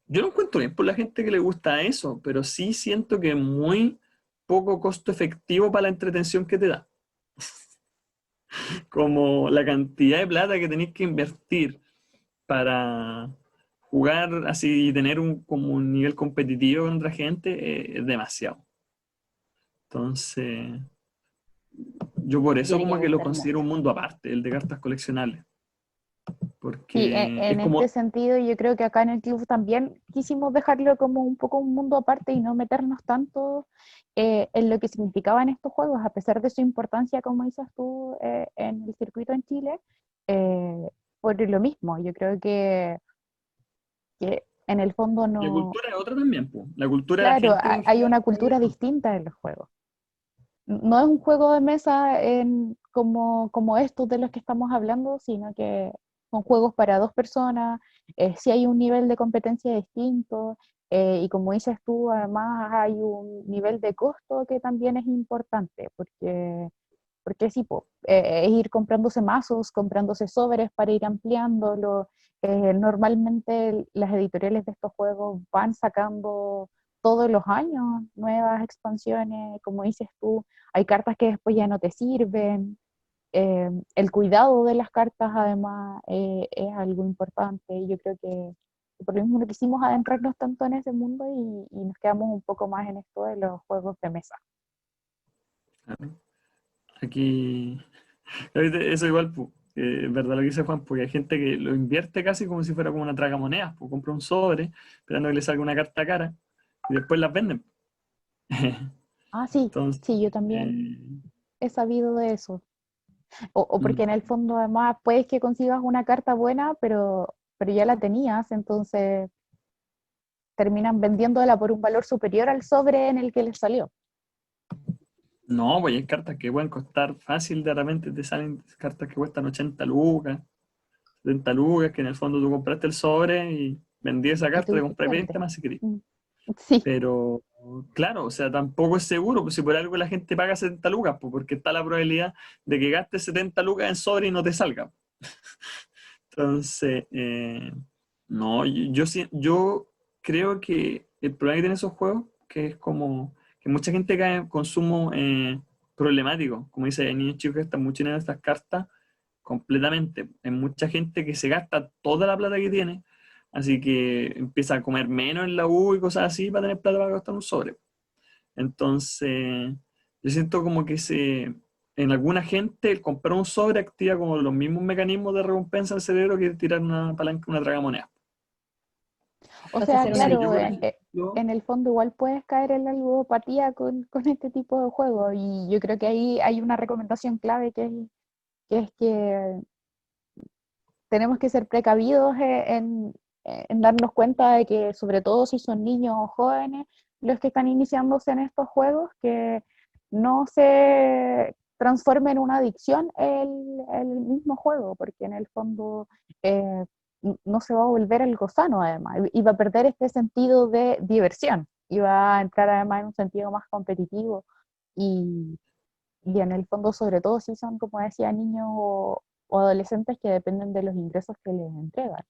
yo no encuentro bien por la gente que le gusta eso, pero sí siento que es muy poco costo efectivo para la entretención que te da. Como la cantidad de plata que tenéis que invertir para jugar así y tener como un nivel competitivo con otra gente es demasiado. Entonces, yo por eso Tiene que como que lo gustar considero mucho. un mundo aparte, el de cartas coleccionables. Sí, porque es en este como, sentido yo creo que acá en el club también quisimos dejarlo como un poco un mundo aparte y no meternos tanto en lo que significaban estos juegos, a pesar de su importancia, como dices tú, en el circuito en Chile, eh, por lo mismo, yo creo que en el fondo la no, cultura es otra también, po. La cultura de la claro, gente en hay general una es cultura distinta. distinta en los juegos. No es un juego de mesa como estos de los que estamos hablando, sino que son juegos para dos personas, sí hay un nivel de competencia distinto, y como dices tú, además hay un nivel de costo que también es importante, porque sí, po, es ir comprándose mazos, comprándose sobres para ir ampliándolo. Normalmente las editoriales de estos juegos van sacando todos los años nuevas expansiones, como dices tú, hay cartas que después ya no te sirven. El cuidado de las cartas además es algo importante. Yo creo que por lo mismo no quisimos adentrarnos tanto en ese mundo y nos quedamos un poco más en esto de los juegos de mesa. Claro. Aquí, eso igual, po, es verdad lo que dice Juan, porque hay gente que lo invierte casi como si fuera como una tragamonedas, pues compra un sobre, esperando que le salga una carta cara, y después las venden. Ah, sí, Entonces, sí, yo eh, también he sabido de eso. O porque mm, en el fondo además puedes que consigas una carta buena, pero ya la tenías, entonces terminan vendiéndola por un valor superior al sobre en el que les salió. no, pues hay cartas que pueden costar fácil, de repente te salen cartas que cuestan 80 lucas, 70 lucas, que en el fondo tú compraste el sobre y vendí esa Y carta, le tuviste compré 20 suerte. más si querés. Mm, sí, Pero, claro, o sea, tampoco es seguro, pues si por algo la gente paga 70 lucas, pues porque está la probabilidad de que gastes 70 lucas en sobre y no te salga. Entonces, no, yo creo que el problema que tienen esos juegos, que es como que mucha gente cae en consumo problemático, como dice, hay niños chicos que están mucho en estas cartas completamente. Hay mucha gente que se gasta toda la plata que tiene, así que empieza a comer menos en la U y cosas así para tener plata para gastar un sobre. Entonces, yo siento como que en alguna gente el comprar un sobre activa como los mismos mecanismos de recompensa al cerebro que tirar una palanca, una tragamoneda. o Pasa a sea, ser una Entonces, yo, claro, por adicción. ejemplo, en el fondo igual puedes caer en la ludopatía con este tipo de juegos y yo creo que ahí hay una recomendación clave que es que tenemos que ser precavidos en darnos cuenta de que, sobre todo si son niños o jóvenes, los que están iniciándose en estos juegos, que no se transforme en una adicción el mismo juego, porque en el fondo eh, no se va a volver algo sano además, y va a perder este sentido de diversión, y va a entrar además en un sentido más competitivo, y, y en el fondo, sobre todo si son, como decía, niños o adolescentes que dependen de los ingresos que les entregan.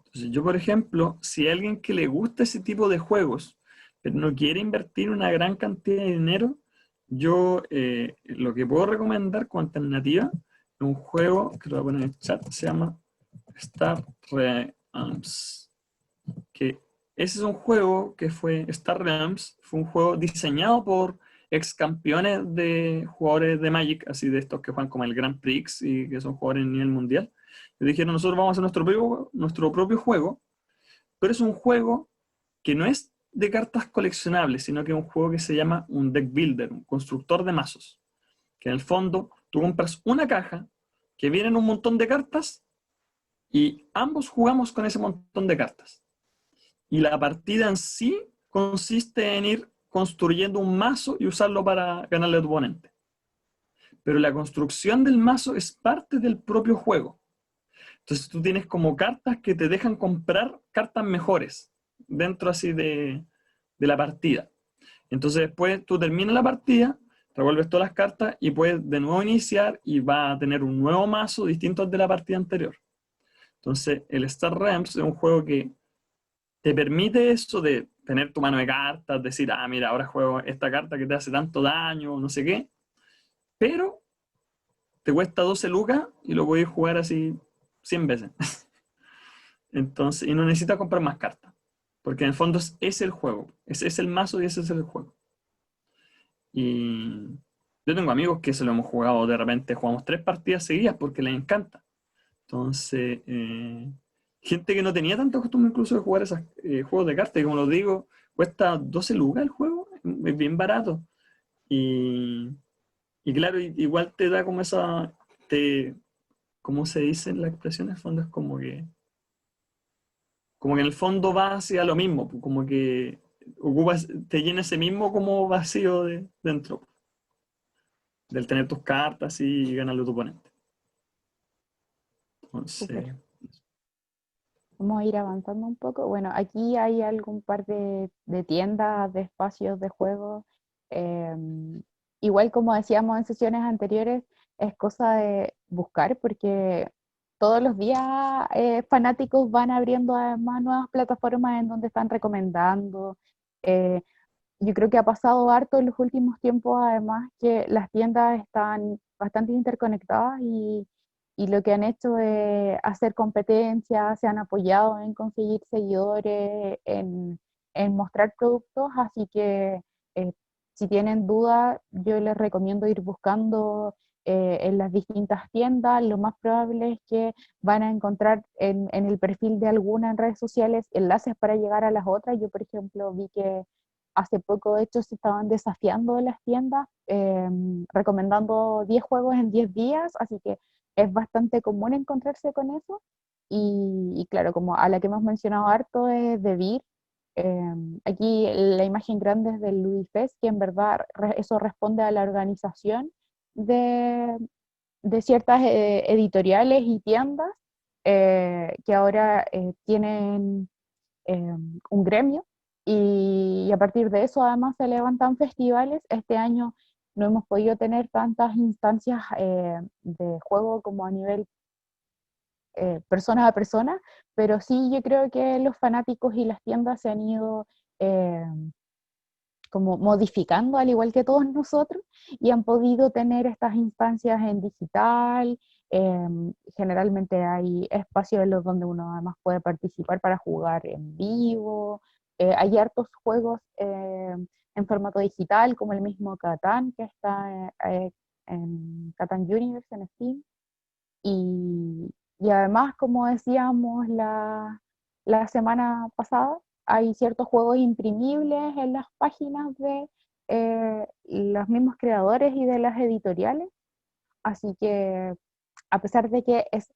entonces, yo, por ejemplo, si hay alguien que le gusta ese tipo de juegos, pero no quiere invertir una gran cantidad de dinero, yo lo que puedo recomendar como alternativa es un juego que lo voy a poner en el chat, se llama Star Realms. Que ese es un juego que fue Star Realms, fue un juego diseñado por ex campeones de jugadores de Magic, así de estos que juegan como el Grand Prix y que son jugadores a nivel mundial. Y dijeron, nosotros vamos a hacer nuestro propio juego, pero es un juego que no es de cartas coleccionables, sino que es un juego que se llama un deck builder, un constructor de mazos, que en el fondo tú compras una caja que vienen un montón de cartas y ambos jugamos con ese montón de cartas. Y la partida en sí consiste en ir construyendo un mazo y usarlo para ganarle a tu oponente. Pero la construcción del mazo es parte del propio juego. Entonces tú tienes como cartas que te dejan comprar cartas mejores dentro así de la partida. Entonces después tú terminas la partida, revuelves todas las cartas y puedes de nuevo iniciar y va a tener un nuevo mazo distinto al de la partida anterior. Entonces el Star Realms es un juego que te permite eso de tener tu mano de cartas, decir, ah, mira, ahora juego esta carta que te hace tanto daño, no sé qué, pero te cuesta 12 lucas y lo puedes jugar así 100 veces. Entonces, y no necesitas comprar más cartas, porque en el fondo es el juego, ese es el mazo y ese es el juego. Y yo tengo amigos que se lo hemos jugado, de repente jugamos 3 partidas seguidas porque les encanta. Entonces, gente que no tenía tanta costumbre incluso de jugar esos juegos de cartas, y como lo digo, cuesta 12 lucas el juego, es bien barato. Y, y claro, igual te da como ¿cómo se dice en la expresión? En el fondo es como que en el fondo va hacia lo mismo, pues, como que te llena ese mismo como vacío dentro, del tener tus cartas y ganarle a tu oponente. Entonces, Súper. Vamos a ir avanzando un poco. Bueno, aquí hay algún par de tiendas, de espacios de juego. Igual como decíamos en sesiones anteriores, es cosa de buscar porque todos los días fanáticos van abriendo además nuevas plataformas en donde están recomendando. Eh, yo creo que ha pasado harto en los últimos tiempos, además, que las tiendas están bastante interconectadas y lo que han hecho es hacer competencias, se han apoyado en conseguir seguidores, en mostrar productos, así que eh, si tienen dudas, yo les recomiendo ir buscando en las distintas tiendas. Lo más probable es que van a encontrar en el perfil de alguna en redes sociales enlaces para llegar a las otras. Yo, por ejemplo, vi que hace poco, de hecho, se estaban desafiando en las tiendas, recomendando 10 juegos en 10 días, así que es bastante común encontrarse con eso. Y claro, como a la que hemos mencionado harto es de Vir. Aquí la imagen grande es del Louis Fest, que en verdad eso responde a la organización de, de ciertas editoriales y tiendas que ahora tienen un gremio y a partir de eso además se levantan festivales. Este año no hemos podido tener tantas instancias de juego como a nivel persona a persona, pero sí yo creo que los fanáticos y las tiendas se han ido eh, como modificando al igual que todos nosotros y han podido tener estas instancias en digital. Generalmente hay espacios en los donde uno además puede participar para jugar en vivo. Hay hartos juegos en formato digital, como el mismo Catán, que está en Catán Universe en Steam. Y además, como decíamos la semana pasada, hay ciertos juegos imprimibles en las páginas de los mismos creadores y de las editoriales. Así que a pesar de que es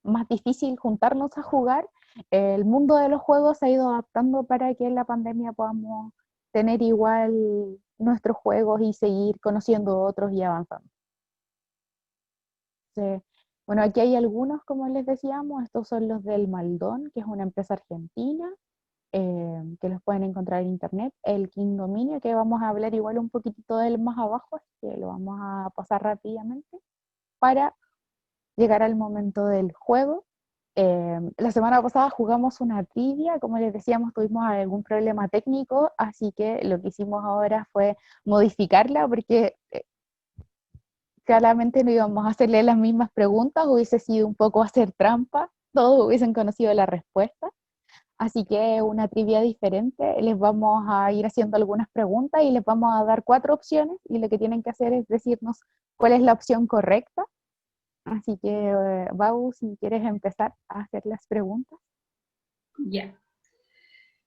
más difícil juntarnos a jugar, el mundo de los juegos se ha ido adaptando para que en la pandemia podamos tener igual nuestros juegos y seguir conociendo otros y avanzando. Sí. Bueno, aquí hay algunos, como les decíamos, estos son los del Maldón, que es una empresa argentina, que los pueden encontrar en internet. El King Dominio, que vamos a hablar igual un poquitito de él más abajo, así que lo vamos a pasar rápidamente para llegar al momento del juego. La semana pasada jugamos una trivia, como les decíamos, tuvimos algún problema técnico, así que lo que hicimos ahora fue modificarla porque claramente no íbamos a hacerle las mismas preguntas, hubiese sido un poco hacer trampa, todos hubiesen conocido la respuesta. Así que una trivia diferente, les vamos a ir haciendo algunas preguntas y les vamos a dar 4 opciones y lo que tienen que hacer es decirnos cuál es la opción correcta. Así que, Bau, si quieres empezar a hacer las preguntas. Ya.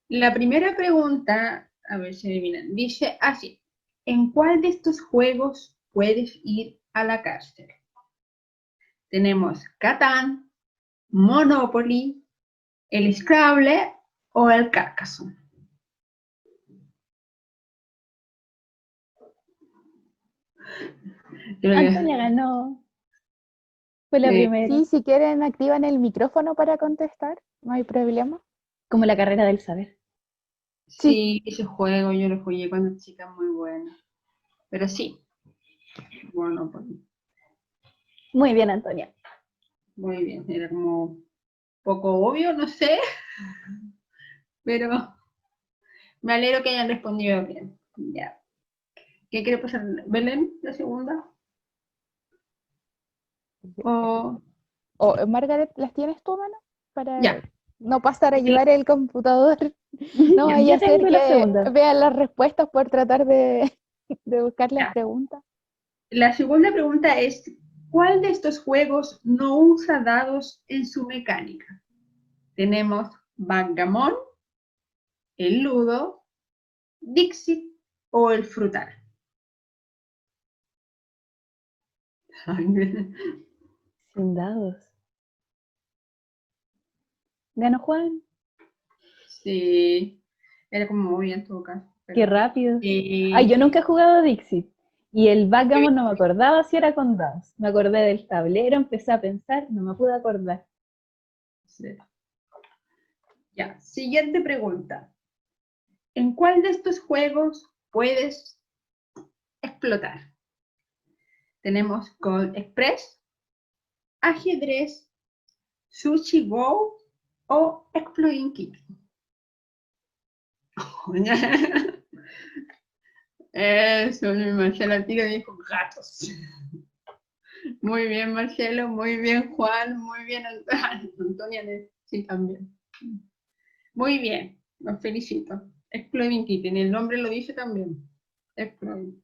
La primera pregunta, a ver si adivinan, dice así: ¿en cuál de estos juegos puedes ir a la cárcel? Tenemos Catán, Monopoly, el Scrabble o el Carcassonne. Antonia ganó. Fue la primera. Sí, si quieren activan el micrófono para contestar, no hay problema. Como la carrera del saber. Sí, ese juego yo lo jugué cuando chica, muy bueno. Pero sí, Monopoly. Muy bien, Antonia. Muy bien, era como poco obvio, no sé, pero me alegro que hayan respondido bien. Ya. ¿Qué quiere pasar? ¿Belén, la segunda? O... O, Margaret, ¿las tienes tú, mano? Para Ya. no pasar a llevar el computador. No vaya a Yo ser tengo la que segunda. vean las respuestas por tratar de buscar las Ya. preguntas. La segunda pregunta es: ¿Cuál de estos juegos no usa dados en su mecánica? Tenemos Backgammon, el Ludo, Dixit o el Frutal. Sin dados. ¿Ganó Juan? Sí, era como muy bien en todo caso. Qué rápido. Sí. Ay, yo nunca he jugado Dixit. Y el backgammon no me acordaba si era con dados. Me acordé del tablero, empecé a pensar, no me pude acordar. Sí. Ya, siguiente pregunta. ¿En cuál de estos juegos puedes explotar? Tenemos Gold Express, ajedrez, Sushi Go o Exploding Kittens. Eso, mi Marcela tira dijo gatos. Muy bien, Marcelo, muy bien, Juan, muy bien, Antonia, sí, también. Muy bien, los felicito. Exploding Kitten, el nombre lo dice también. Exploding.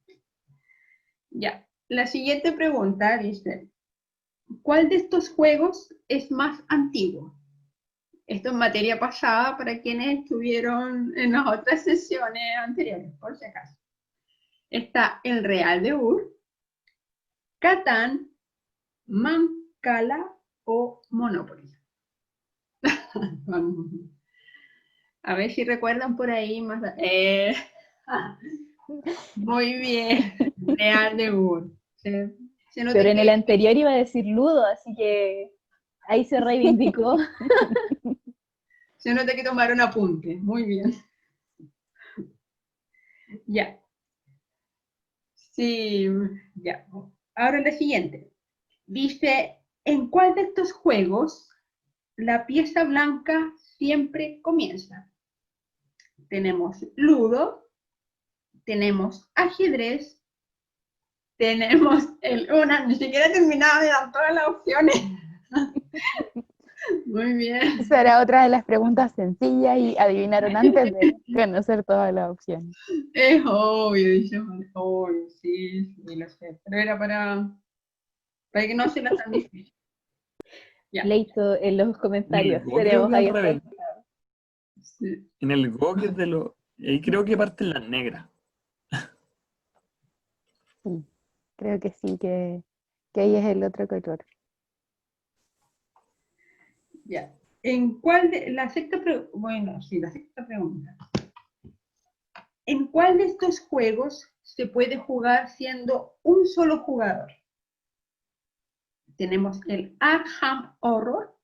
Ya, la siguiente pregunta dice, ¿cuál de estos juegos es más antiguo? Esto es materia pasada para quienes estuvieron en las otras sesiones anteriores, por si acaso. Está el Real de Ur, Catán, Mancala o Monopoly. A ver si recuerdan por ahí más. Muy bien, Real de Ur. Pero en el anterior iba a decir Ludo, así que ahí se reivindicó. Se nota que tomaron apunte. Muy bien. Ya. Sí, ya. Ahora la siguiente. Dice, ¿en cuál de estos juegos la pieza blanca siempre comienza? Tenemos Ludo, tenemos ajedrez, tenemos ni siquiera he terminado de dar todas las opciones. Muy bien. Esa era otra de las preguntas sencillas y adivinaron antes de conocer todas las opciones. Es obvio, dice Juan. Obvio, sí, lo sé. Pero era para que no sea tan difícil. Ya. Leito en los comentarios. En el Go Tenemos creo que ahí al revés. Sí. En el Go que es de lo... Ahí creo que parten las negras. Sí, creo que sí, que ahí es el otro color. Ya. ¿En cuál de la sexta pregunta? Bueno, sí, la sexta pregunta. ¿En cuál de estos juegos se puede jugar siendo un solo jugador? Tenemos el Arkham Horror,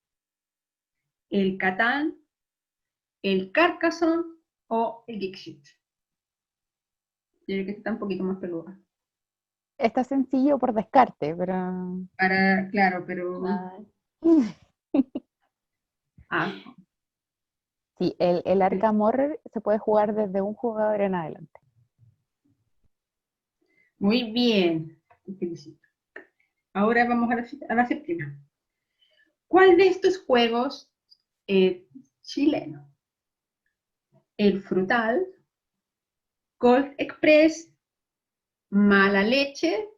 el Catán, el Carcassonne o el Dixit. Yo creo que está un poquito más peluda. Está sencillo por descarte, pero... Claro, pero... Sí, el Arkham Horror se puede jugar desde un jugador en adelante. Muy bien, te felicito. Ahora vamos a la séptima. ¿Cuál de estos juegos es chileno? El Frutal, Golf Express, Mala Leche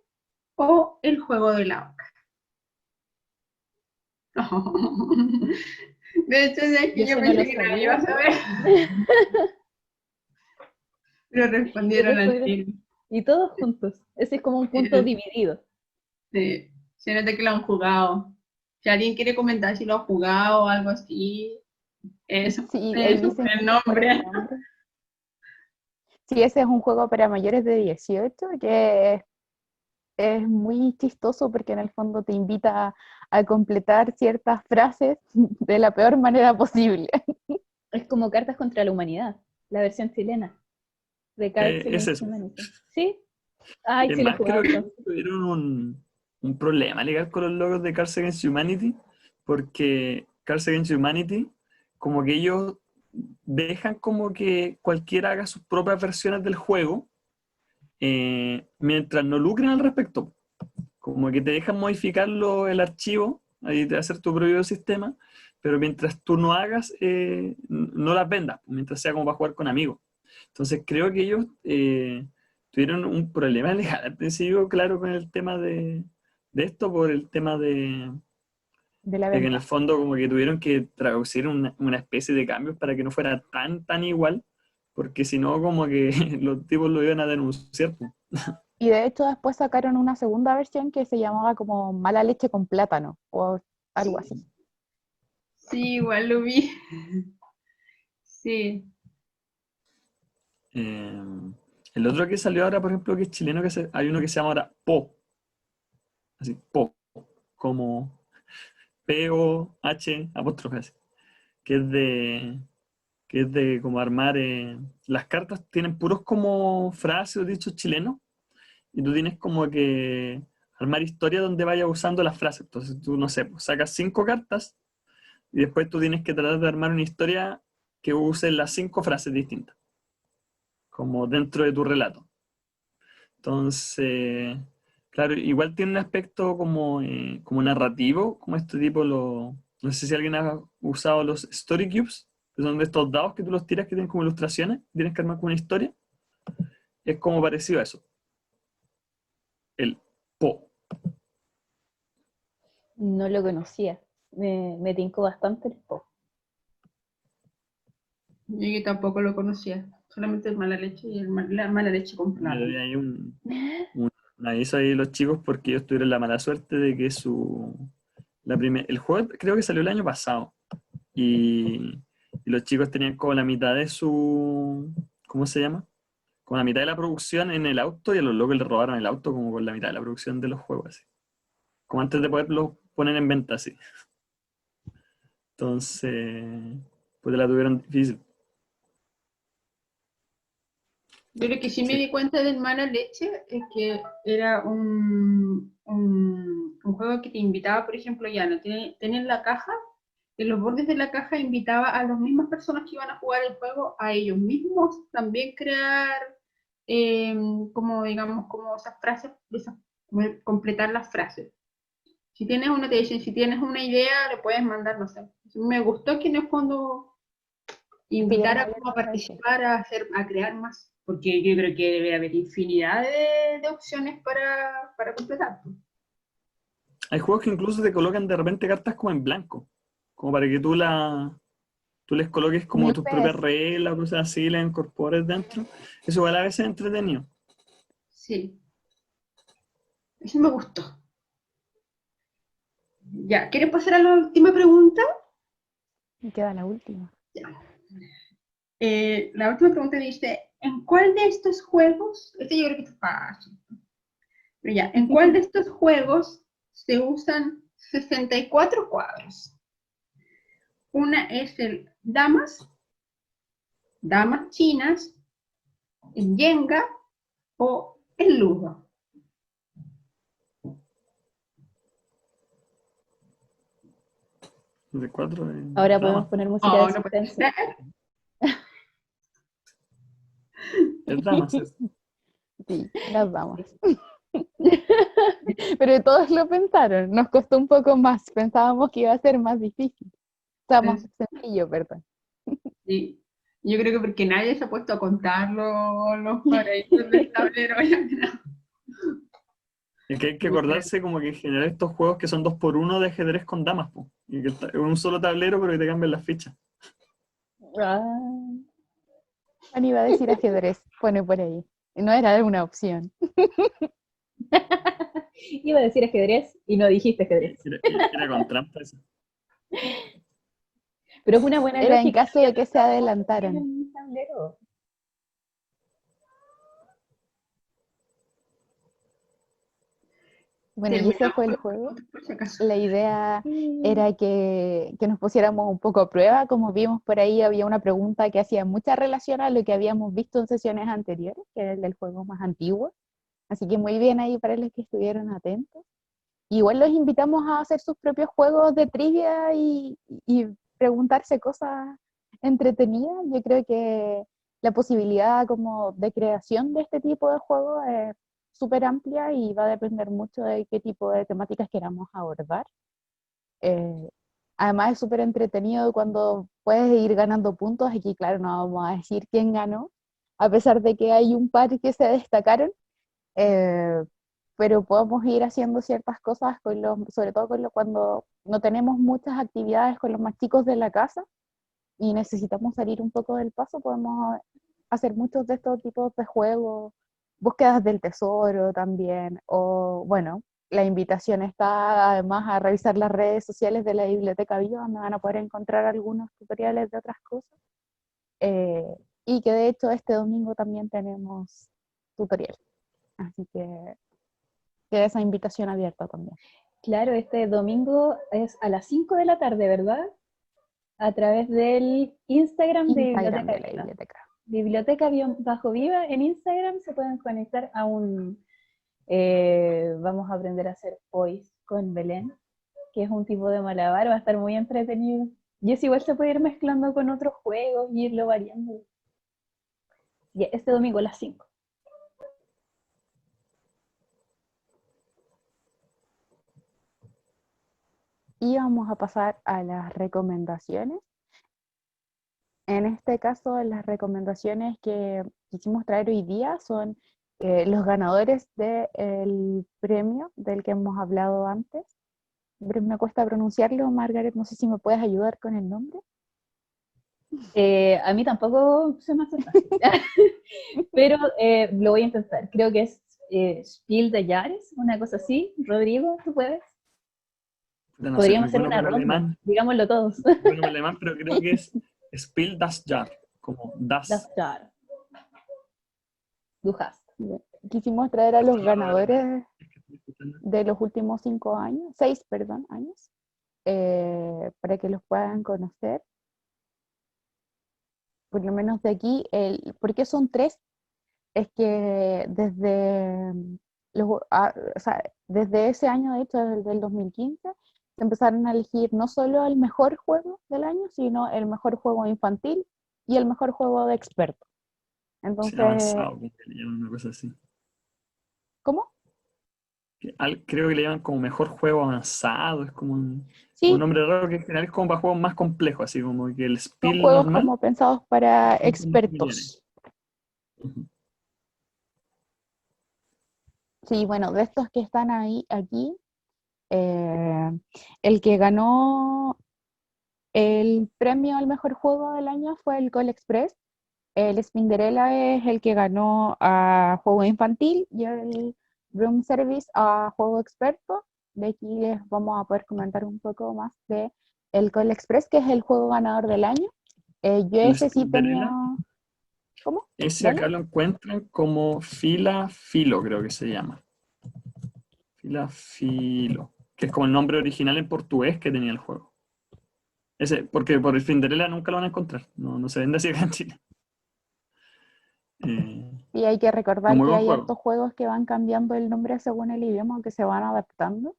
o el juego de la oca. De hecho, es que yo pensé que no lo iba a saber. Pero respondieron al tiro. Y todos juntos. Ese es como un punto dividido. Sí, se nota que lo han jugado. Si alguien quiere comentar si lo ha jugado o algo así, eso, Sí, eso ahí es dicen el nombre. Sí, ese es un juego para mayores de 18 que es muy chistoso porque en el fondo te invita a completar ciertas frases de la peor manera posible. Es como Cartas contra la Humanidad, la versión chilena de Cards Es Against eso. Humanity. ¿Sí? Ay, Es sí lo he más, jugado. creo que tuvieron un problema legal con los logos de Cards Against Humanity, porque Cards Against Humanity, como que ellos dejan como que cualquiera haga sus propias versiones del juego, mientras no lucren al respecto. Como que te dejan modificarlo el archivo, ahí te hacer tu propio sistema, pero mientras tú no hagas, no las vendas, mientras sea como para jugar con amigos. Entonces creo que ellos tuvieron un problema legal al principio, claro, con el tema de de esto por el tema de la de que en el venta. fondo como que tuvieron que traducir una especie de cambios para que no fuera tan igual, porque si no como que los tipos lo iban a denunciar, po. Y de hecho después sacaron una segunda versión que se llamaba como Mala leche con plátano, o algo así. Sí, igual lo vi. Sí. Eh, el otro que salió ahora, por ejemplo, que es chileno, hay uno que se llama ahora Po, así, Po, como P-O-H apóstrofe, así, que es de, que es de como armar, las cartas tienen puros como frases o dichos chilenos, y tú tienes como que armar historias donde vayas usando las frases. Entonces tú, no sé, pues, sacas 5 cartas y después tú tienes que tratar de armar una historia que use las 5 frases distintas, como dentro de tu relato. Entonces, claro, igual tiene un aspecto como narrativo, como este tipo, no sé si alguien ha usado los Story Cubes, que son de estos dados que tú los tiras que tienen como ilustraciones, tienes que armar como una historia. Es como parecido a eso, el Po. No lo conocía. Me tincó bastante el Po. Yo tampoco lo conocía. Solamente el mala leche y la mala leche con Le doy plátano. ahí un aviso ahí a los chicos porque ellos tuvieron la mala suerte de que el juego creo que salió el año pasado y los chicos tenían como la mitad de ¿cómo se llama? Como la mitad de la producción en el auto y a los locos les robaron el auto como con la mitad de la producción de los juegos, así. Como antes de poderlos poner en venta, así. Entonces, pues la tuvieron difícil. Yo lo que sí me Sí. di cuenta del mala leche es que era un juego que te invitaba, por ejemplo, ya no tenía en la caja, en los bordes de la caja invitaba a las mismas personas que iban a jugar el juego, a ellos mismos también crear, eh, como digamos, como esas frases, completar las frases. Si tienes una, te dicen, si tienes una idea, le puedes mandar, no sé. Me gustó que en el fondo invitar Estuvieron a, como a abiertos a eso. participar, a crear más, porque yo creo que debe haber infinidad de opciones para completar. Hay juegos que incluso te colocan de repente cartas como en blanco, como para que tú les coloques Como como el tus propias UPS. reglas o cosas así, las incorpores dentro. Eso igual a veces es entretenido. Sí, eso me gustó. Ya, ¿quieres pasar a la última pregunta? Y queda la última. Ya. La última pregunta dice, ¿en cuál de estos juegos, este yo creo que es fácil, pero ya, ¿en cuál de estos juegos se usan 64 cuadros? Una es el damas chinas, el Jenga o el Ludo. De 4 Ahora podemos damas. poner música de Oh, no puede suspenso. ser. Es damas, es. Sí, las damos. Pero todos lo pensaron, nos costó un poco más, pensábamos que iba a ser más difícil. O sea, más sencillo, perdón. Sí. Yo creo que porque nadie se ha puesto a contar los cuadraditos del tablero. Es que hay que acordarse como que en general estos juegos que son 2x1 de ajedrez con damas, po. Y que es un solo tablero pero que te cambian las fichas. Ah, Juan iba a decir ajedrez, pone por ahí. No era una opción. iba a decir ajedrez y no dijiste ajedrez. Era con trampa eso. Pero es una buena Era en lógica. caso No de había que se pensado mucho en adelantaran. el tablero. Bueno, y ese Terminamos fue el con juego. preguntas por si acaso. La idea Mm. era que nos pusiéramos un poco a prueba. Como vimos por ahí, había una pregunta que hacía mucha relación a lo que habíamos visto en sesiones anteriores, que era el del juego más antiguo. Así que muy bien ahí para los que estuvieron atentos. Igual los invitamos a hacer sus propios juegos de trivia y preguntarse cosas entretenidas. Yo creo que la posibilidad como de creación de este tipo de juegos es súper amplia y va a depender mucho de qué tipo de temáticas queramos abordar. Eh, Además es súper entretenido cuando puedes ir ganando puntos. Aquí, claro, no vamos a decir quién ganó, a pesar de que hay un par que se destacaron. Eh, pero podemos ir haciendo ciertas cosas sobre todo cuando no tenemos muchas actividades con los más chicos de la casa y necesitamos salir un poco del paso, podemos hacer muchos de estos tipos de juegos, búsquedas del tesoro también, o bueno, la invitación está además a revisar las redes sociales de la Biblioteca Viva, donde van a poder encontrar algunos tutoriales de otras cosas, eh, y que de hecho este domingo también tenemos tutorial, así que queda esa invitación abierta también. Claro, este domingo es a las 5 de la tarde, ¿verdad? A través del Instagram de Instagram Biblioteca de la Viva. biblioteca. Biblioteca-Viva en Instagram se pueden conectar a un... vamos a aprender a hacer voice con Belén, que es un tipo de malabar, va a estar muy entretenido. Y es igual se puede ir mezclando con otros juegos y irlo variando. Y este domingo a las 5. Y vamos a pasar a las recomendaciones. En este caso, las recomendaciones que quisimos traer hoy día son los ganadores del premio del que hemos hablado antes. Pero me cuesta pronunciarlo, Margaret, no sé si me puedes ayudar con el nombre. A mí tampoco se me hace fácil, pero lo voy a intentar. Creo que es Spiel de Jahres, una cosa así. Rodrigo, ¿tú puedes? No soy Podríamos muy hacer bueno una para el ronda, alemán, digámoslo todos. bueno para el alemán, pero creo que es Spiel das Jahr, como Das das. Jahr. Du hast. Quisimos traer a los No, no, alemán. ganadores Es que estoy escuchando. de los últimos 6 años, para que los puedan conocer. Por lo menos de aquí, ¿por qué son 3? Es que o sea, desde ese año, de hecho, desde el 2015, se empezaron a elegir no solo el mejor juego del año, sino el mejor juego infantil y el mejor juego de experto. Sí, Entonces, avanzado, como que le llaman una cosa así. ¿cómo? Creo que le llaman como mejor juego avanzado, es como un Sí, nombre raro que en general es como para juegos más complejos, así como que el son Spiel juegos normal como pensados para son como más familiares. expertos. Ujú. Sí, bueno, de estos que están aquí, eh, el que ganó el premio al mejor juego del año fue el Call Express. El Spinderella es el que ganó a juego infantil y el Room Service a juego experto. De aquí les vamos a poder comentar un poco más de el Call Express, que es el juego ganador del año. Yo El ese sí tenía... Spinderella, ¿Cómo? ese ¿Dale? acá lo encuentran como fila filo, creo que se llama. Fila filo, que es como el nombre original en portugués que tenía el juego. Ese, porque por el Spinderella nunca lo van a encontrar, no se vende así acá en Chile. Eh, Y hay que un recordar muy que buen hay juego. hartos juegos que van cambiando el nombre según el idioma, que se van adaptando.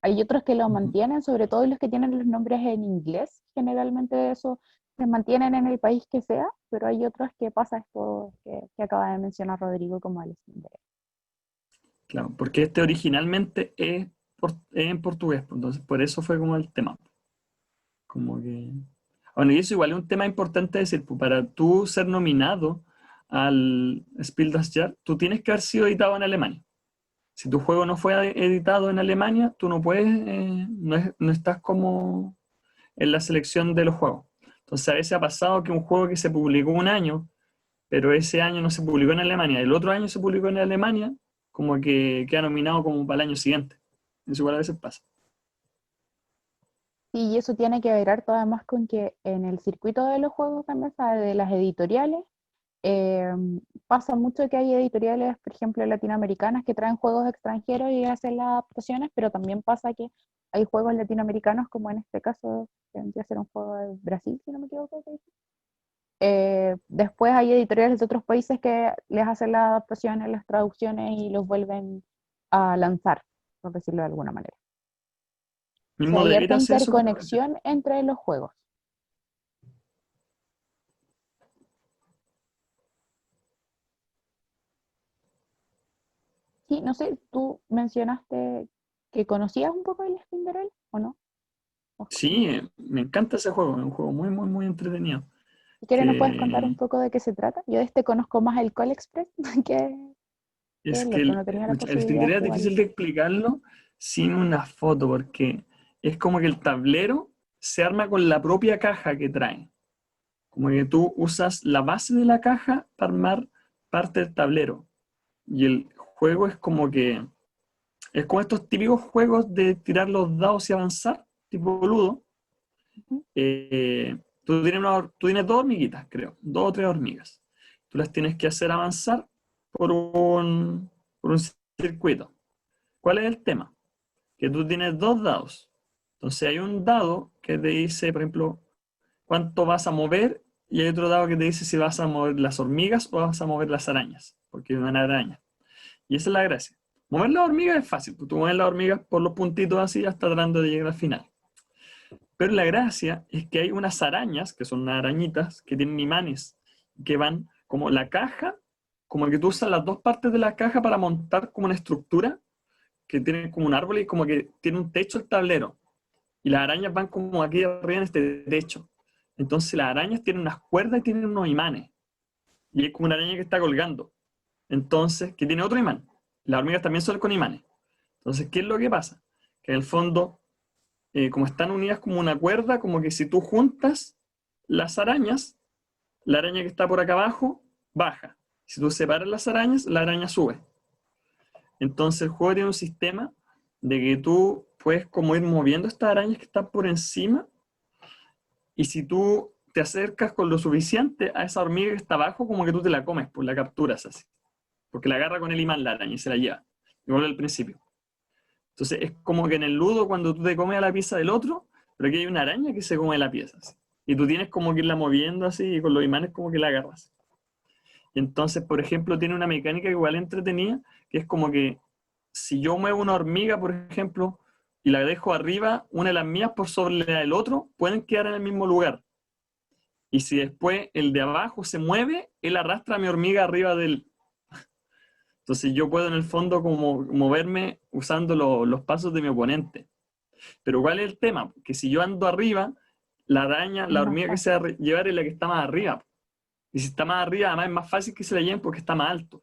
Hay otros que lo Ujú. mantienen, sobre todo los que tienen los nombres en inglés. Generalmente eso se mantienen en el país que sea, pero hay otros que pasa esto que acaba de mencionar Rodrigo como el Spinderella. Claro, porque este originalmente es en portugués, pues, entonces por eso fue como el tema. Como que... Bueno, y eso igual es un tema importante decir, pues, para tú ser nominado al Spiel das Jahr, tú tienes que haber sido editado en Alemania. Si tu juego no fue editado en Alemania, tú no puedes, no estás como en la selección de los juegos. Entonces a veces ha pasado que un juego que se publicó un año, pero ese año no se publicó en Alemania, el otro año se publicó en Alemania, como que queda nominado como para el año siguiente. Eso igual a veces pasa. Y eso tiene que ver harto además con que en el circuito de los juegos también, ¿sabe? De las editoriales, eh, pasa mucho que hay editoriales, por ejemplo, latinoamericanas que traen juegos extranjeros y hacen las adaptaciones, pero también pasa que hay juegos latinoamericanos, como en este caso, que vendría a ser un juego de Brasil, si no me equivoco. Después hay editoriales de otros países que les hacen las adaptaciones, las traducciones y los vuelven a lanzar, por decirlo de alguna manera. O sea, Mismo hay harta debería hacer eso, pero a veces interconexión entre los juegos. Sí, no sé, tú mencionaste que conocías un poco el Spinderella, ¿o no? Oscar. sí, me encanta ese juego, es un juego muy, muy, muy entretenido. Si quieres, ¿nos puedes contar un Que poco de qué se trata? Yo de este conozco más el Call Express que... Qué Es que loco, no tenía la el posibilidad de Tinderé es jugarlo. difícil de explicarlo sin una foto, porque es como que el tablero se arma con la propia caja que trae. Como que tú usas la base de la caja para armar parte del tablero. Y el juego es como estos típicos juegos de tirar los dados y avanzar, tipo Ludo. Ujú. Tú tienes dos hormiguitas, creo, dos o tres hormigas. Tú las tienes que hacer avanzar por un circuito. ¿Cuál es el tema? Que tú tienes dos dados. Entonces hay un dado que te dice, por ejemplo, cuánto vas a mover, y hay otro dado que te dice si vas a mover las hormigas o vas a mover las arañas, porque es una araña. Y esa es la gracia. Mover las hormigas es fácil, pues tú mueves las hormigas por los puntitos así hasta tratando de llegar al final. Pero la gracia es que hay unas arañas, que son unas arañitas, que tienen imanes, que van como la caja, como que tú usas las dos partes de la caja para montar como una estructura, que tiene como un árbol y como que tiene un techo el tablero. Y las arañas van como aquí arriba en este techo. Entonces las arañas tienen unas cuerdas y tienen unos imanes. Y es como una araña que está colgando. Entonces, que tiene otro imán. Las hormigas también son con imanes. Entonces, ¿qué es lo que pasa? Que en el fondo, como están unidas como una cuerda, como que si tú juntas las arañas, la araña que está por acá abajo baja. Si tú separas las arañas, la araña sube. Entonces el juego tiene un sistema de que tú puedes como ir moviendo estas arañas que están por encima, y si tú te acercas con lo suficiente a esa hormiga que está abajo, como que tú te la comes, pues la capturas así. Porque la agarra con el imán la araña y se la lleva. Igual al principio. Entonces es como que en el ludo cuando tú te comes a la pieza del otro, pero aquí hay una araña que se come la pieza. Así. Y tú tienes como que irla moviendo así y con los imanes como que la agarras. Y entonces, por ejemplo, tiene una mecánica igual entretenida, que es como que si yo muevo una hormiga, por ejemplo, y la dejo arriba, una de las mías por sobre la del otro, pueden quedar en el mismo lugar. Y si después el de abajo se mueve, él arrastra a mi hormiga arriba de él. Entonces yo puedo en el fondo como moverme usando los pasos de mi oponente. Pero ¿cuál es el tema? Que si yo ando arriba, la araña, Es la más hormiga que se fácil. va a llevar es la que está más arriba. Y si está más arriba, además es más fácil que se la lleven porque está más alto.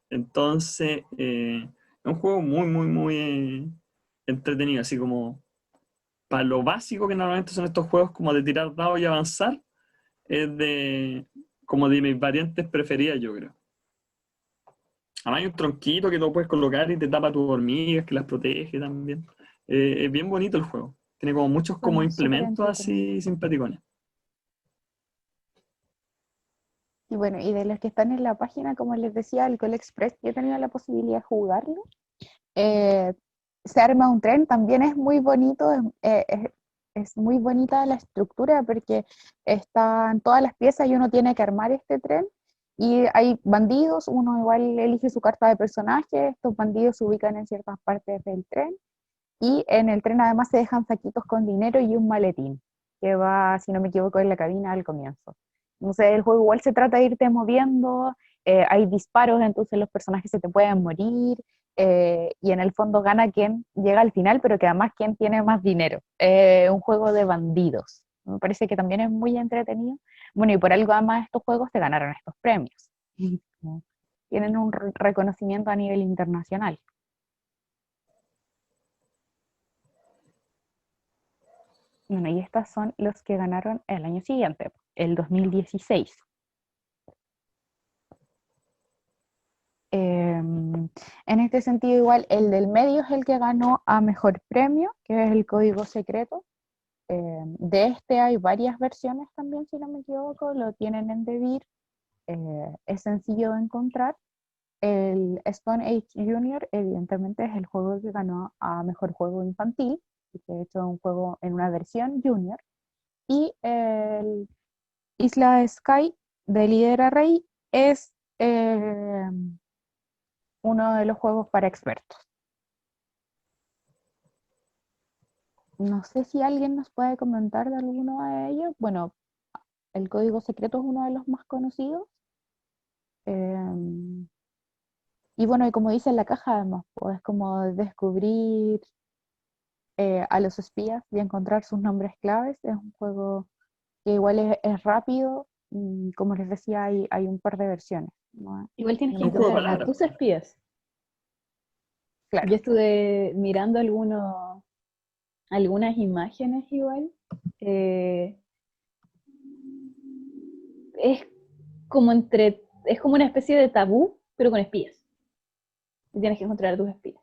Entonces, es un juego muy, muy, muy entretenido. Así como para lo básico que normalmente son estos juegos como de tirar dados y avanzar, es como de mis variantes preferidas, yo creo. Además hay un tronquito que tú puedes colocar y te tapa tus hormigas, que las protege también. Es bien bonito el juego. Tiene como muchos como Suena súper implementos entretenido. así simpaticones. Y bueno, y de los que están en la página, como les decía, el Call Express, yo he tenido la posibilidad de jugarlo. Eh, Se arma un tren, también es muy bonito, es muy bonita la estructura porque están todas las piezas y uno tiene que armar este tren. Y hay bandidos, uno igual elige su carta de personaje, estos bandidos se ubican en ciertas partes del tren. Y en el tren además se dejan saquitos con dinero y un maletín, que va, si no me equivoco, en la cabina al comienzo. Entonces el juego igual se trata de irte moviendo, hay disparos, entonces los personajes se te pueden morir, y en el fondo gana quien llega al final, pero que además quien tiene más dinero. Un juego de bandidos. Me parece que también es muy entretenido. Bueno, y por algo además estos juegos te ganaron estos premios. Tienen un reconocimiento a nivel internacional. Bueno, y estas son los que ganaron el año siguiente, el 2016. En este sentido, igual, el del medio es el que ganó a mejor premio, que es el código secreto. De este hay varias versiones también, si no me equivoco, lo tienen en Devir, es sencillo de encontrar. El Stone Age Junior, evidentemente, es el juego que ganó a mejor juego infantil, que de hecho es un juego en una versión junior. Y el Isla Sky de Lidera Rey es uno de los juegos para expertos. No sé si alguien nos puede comentar de alguno de ellos. Bueno, el código secreto es uno de los más conocidos. Eh, y bueno, y como dice en la caja, además, pues como descubrir a los espías y encontrar sus nombres claves. Es un juego que igual es rápido. Y como les decía, hay un par de versiones. No, Igual tienes no que me Es un juego de encontrar equivoco. a palabras. tus espías. Claro. Yo estuve mirando algunas imágenes igual. Es es como una especie de tabú, pero con espías. Y tienes que encontrar a tus espías.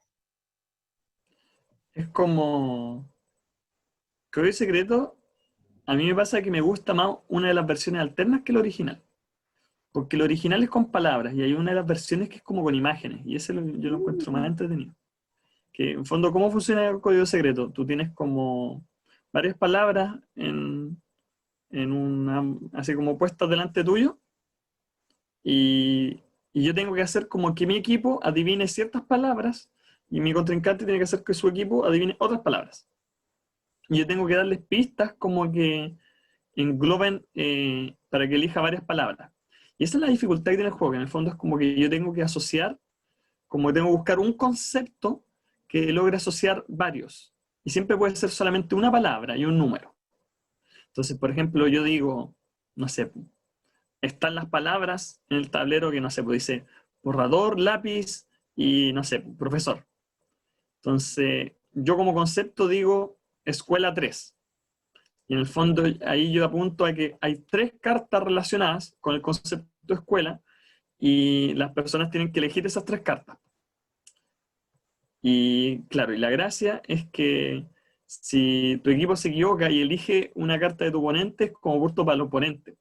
Es como Código Secreto, a mí me pasa que me gusta más una de las versiones alternas que el original. Porque el original es con palabras y hay una de las versiones que es como con imágenes. Y ese yo lo encuentro más entretenido. Que en fondo, ¿cómo funciona el código secreto? Tú tienes como varias palabras en una, así como puestas delante tuyo y yo tengo que hacer como que mi equipo adivine ciertas palabras y mi contrincante tiene que hacer que su equipo adivine otras palabras. Y yo tengo que darles pistas como que engloben para que elija varias palabras. Y esa es la dificultad que tiene el juego, que en el fondo es como que yo tengo que asociar, como que tengo que buscar un concepto que logre asociar varios. Y siempre puede ser solamente una palabra y un número. Entonces, por ejemplo, yo digo, no sé, están las palabras en el tablero que, no sé, pues dice borrador, lápiz y, no sé, profesor. Entonces, yo como concepto digo escuela 3. Y en el fondo ahí yo apunto a que hay 3 cartas relacionadas con el concepto de escuela y las personas tienen que elegir esas 3 cartas. Y claro, y la gracia es que si tu equipo se equivoca y elige una carta de tu oponente, es como gusto para el oponente.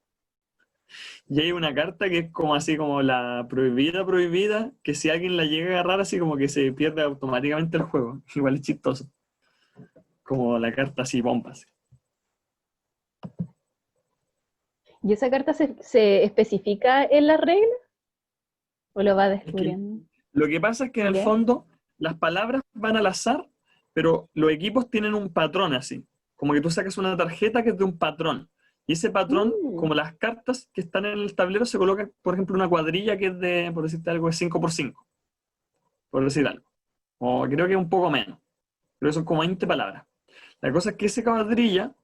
Y hay una carta que es como así como la prohibida, prohibida, que si alguien la llega a agarrar así como que se pierde automáticamente el juego. Igual es chistoso. Como la carta así, bombas. ¿Y esa carta se especifica en las reglas o lo va Es que descubriendo? lo que pasa es que en el ¿Ya? fondo las palabras van al azar, pero los equipos tienen un patrón así. Como que tú sacas una tarjeta que es de un patrón. Y ese patrón, Mm, como las cartas que están en el tablero, se colocan, por ejemplo, una cuadrilla que es de, por decirte algo, es 5x5, por decir algo. O creo que es un poco menos. Pero son como 20 palabras. La cosa es que esa cuadrilla,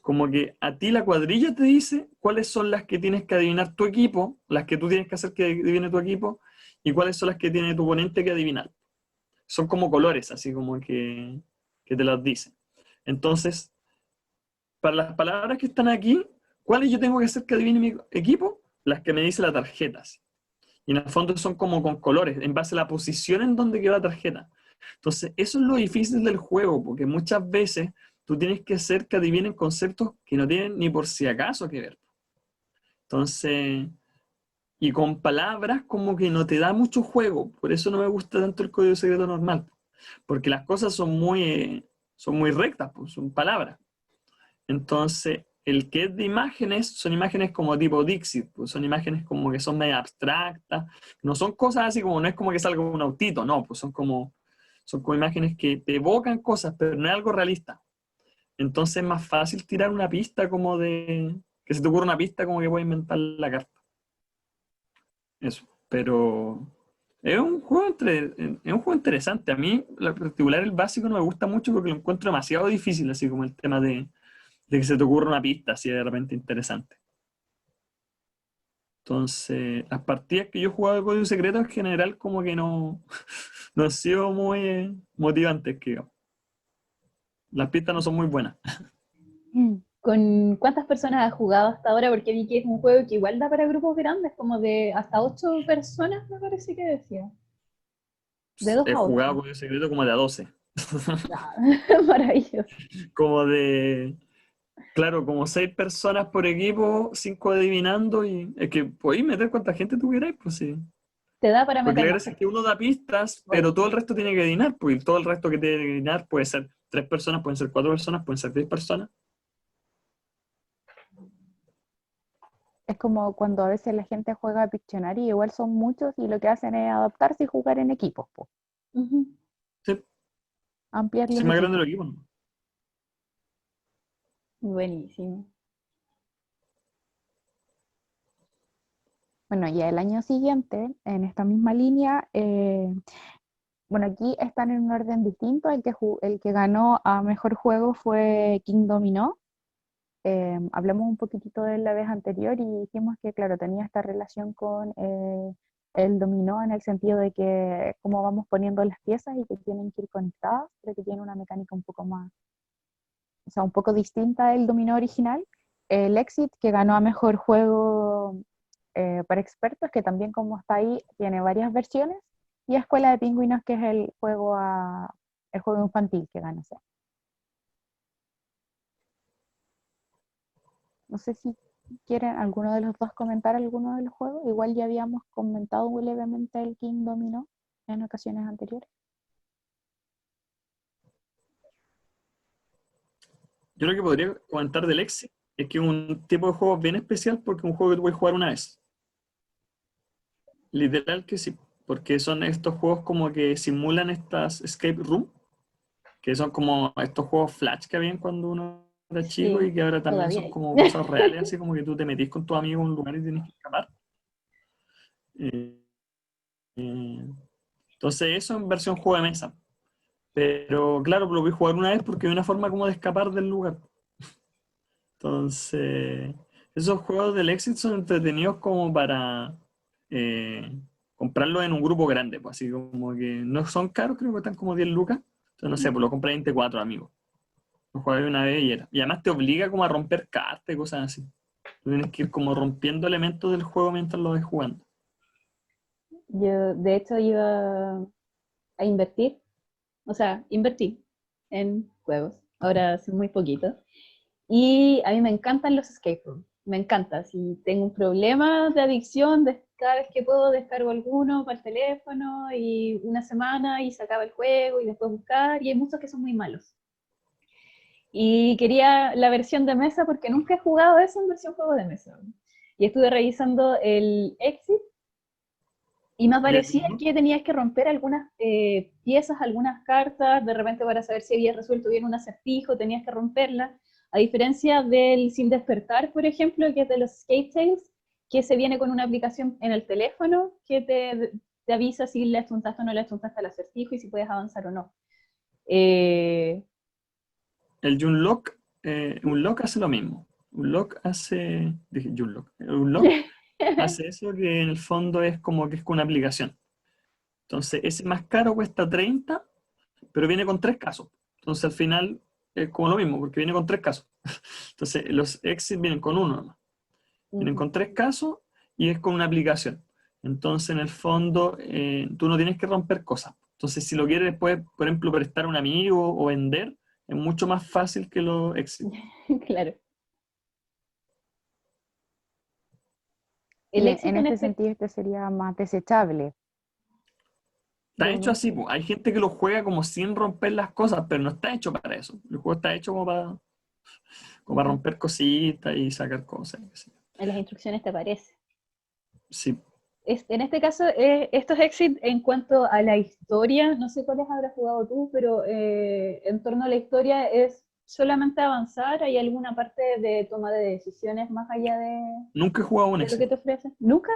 como que a ti la cuadrilla te dice cuáles son las que tienes que adivinar tu equipo, las que tú tienes que hacer que adivine tu equipo, y cuáles son las que tiene tu oponente que adivinar. Son como colores, así como que te las dice. Entonces, para las palabras que están aquí, ¿cuáles yo tengo que hacer que adivine mi equipo? Las que me dice la tarjeta. Así. Y en el fondo son como con colores, en base a la posición en donde quedó la tarjeta. Entonces, eso es lo difícil del juego, porque muchas veces tú tienes que hacer que adivinen conceptos que no tienen ni por si acaso que ver. Entonces, y con palabras como que no te da mucho juego, por eso no me gusta tanto el código secreto normal, porque las cosas son muy rectas, pues, son palabras. Entonces, el que es de imágenes, son imágenes como tipo Dixit, pues son imágenes como que son medio abstractas, no son cosas así como, no es como que salga un autito, no, pues son como imágenes que te evocan cosas, pero no es algo realista. Entonces es más fácil tirar una pista como que se te ocurra una pista como que puedes inventar la carta. Eso, pero es un juego interesante. A mí, en particular, el básico no me gusta mucho porque lo encuentro demasiado difícil, así como el tema de que se te ocurra una pista así de repente interesante. Entonces, las partidas que yo he jugado de Código Secreto en general como que no, no han sido muy motivantes, que digamos. Las pistas no son muy buenas. ¿Con cuántas personas has jugado hasta ahora? Porque vi que es un juego que igual da para grupos grandes, como de hasta 8 personas, me parece que decía. De dos He a jugado 8. Código Secreto como de a 12. Ah, maravilloso. Como de, claro, como 6 personas por equipo, 5 adivinando y es que podéis meter cuánta gente tú queráis, pues sí. Te da para Porque meter la más gracia es que uno da pistas, gente. pero todo el resto tiene que adivinar, pues y todo el resto que tiene que adivinar puede ser 3 personas, pueden ser 4 personas, pueden ser 10 personas. Es como cuando a veces la gente juega a Pictionary, igual son muchos y lo que hacen es adaptarse y jugar en equipos, po, Ujú. Sí, ampliar sí, los más grande equipos. el equipo, ¿no? Buenísimo. Bueno, y el año siguiente, en esta misma línea, bueno, aquí están en un orden distinto. El que ganó a mejor juego fue King Domino. Hablamos un poquitito de la vez anterior y dijimos que, claro, tenía esta relación con el dominó en el sentido de que cómo vamos poniendo las piezas y que tienen que ir conectadas, pero que tiene una mecánica un poco más, o sea, un poco distinta del dominó original. El Exit, que ganó a mejor juego para expertos, que también como está ahí, tiene varias versiones, y Escuela de Pingüinos, que es el juego infantil que gana. O sea. No sé si quieren alguno de los dos comentar alguno de los juegos. Igual ya habíamos comentado muy levemente el King Domino en ocasiones anteriores. Yo lo que podría comentar del Exit es que es un tipo de juego bien especial porque es un juego que tú puedes jugar una vez. Literal que sí, porque son estos juegos como que simulan estas escape room, que son como estos juegos flash que habían cuando uno era chico y Sí, que ahora también todavía son hay. como cosas reales, así como que tú te metís con tu amigo en un lugar y tienes que escapar. Eh, eh, entonces eso en versión juego de mesa. Pero claro, lo voy a jugar una vez porque hay una forma como de escapar del lugar. Entonces, esos juegos del Exit son entretenidos como para comprarlos en un grupo grande, pues así como que no son caros, creo que están como 10 lucas. Entonces, no sé, pues lo compré 24 amigos. Lo jugué una vez y era. Y además te obliga como a romper cartas y cosas así. Tú tienes que ir como rompiendo elementos del juego mientras lo ves jugando. Yo, de hecho, iba a invertir, o sea, invertí en juegos, ahora hace muy poquito. Y a mí me encantan los escape rooms, me encanta. Si tengo un problema de adicción, cada vez que puedo descargo alguno para el teléfono y una semana y se acaba el juego y después buscar, y hay muchos que son muy malos. Y quería la versión de mesa porque nunca he jugado eso en versión juego de mesa. Y estuve revisando el Exit y me ¿Ya? parecía que tenías que romper algunas piezas, algunas cartas, de repente para saber si habías resuelto bien un acertijo, tenías que romperla. A diferencia del Sin Despertar, por ejemplo, que es de los Escape Tales, que se viene con una aplicación en el teléfono que te avisa si le achuntaste o no le achuntaste al acertijo y si puedes avanzar o no. Eh, El Unlock hace lo mismo. Unlock hace. Dije Unlock. Unlock hace eso que en el fondo es como que es con una aplicación. Entonces, ese más caro cuesta 30, pero viene con 3 casos. Entonces, al final es como lo mismo, porque viene con 3 casos. Entonces, los exit vienen con uno nomás. Vienen con 3 casos y es con una aplicación. Entonces, en el fondo, tú no tienes que romper cosas. Entonces, si lo quieres, puedes, por ejemplo, prestar a un amigo o vender, es mucho más fácil que los exit. claro. Y El en éxito en este este... sentido este sería más desechable. Está ¿Cómo hecho es? así, pues. Hay gente que lo juega como sin romper las cosas, pero no está hecho para eso. El juego está hecho como para romper cositas y sacar cosas. ¿Sí? En las instrucciones te aparece. Sí. En este caso, estos exit en cuanto a la historia, no sé cuáles habrás jugado tú, pero en torno a la historia es solamente avanzar, ¿hay alguna parte de toma de decisiones más allá Nunca he jugado un de lo que exit. te ofrecen? ¿Nunca?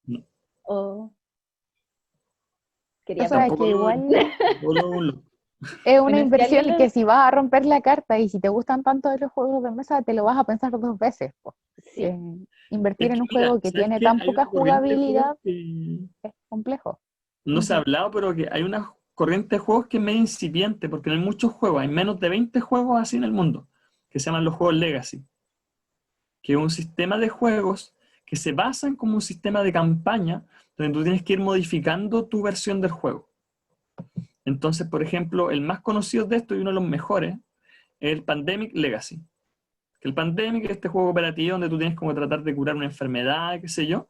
No. ¿O O quería sea, Tampoco que partir? igual lo. es una Bueno, si alguien inversión que si vas a romper la carta y si te gustan tanto los juegos de mesa, te lo vas a pensar 2 veces. Po. sí, Es Invertir que en un mira, juego que ¿sabes tiene qué? tan Hay poca una corriente de juegos jugabilidad que es complejo. no se ha Ujú. hablado, pero que hay una corriente de juegos que es medio incipiente, porque no hay muchos juegos, hay menos de 20 juegos así en el mundo, que se llaman los juegos Legacy, que es un sistema de juegos que se basan como un sistema de campaña, donde tú tienes que ir modificando tu versión del juego. Entonces, por ejemplo, el más conocido de esto y uno de los mejores es el Pandemic Legacy. Que el Pandemic es este juego operativo donde tú tienes como tratar de curar una enfermedad, qué sé yo.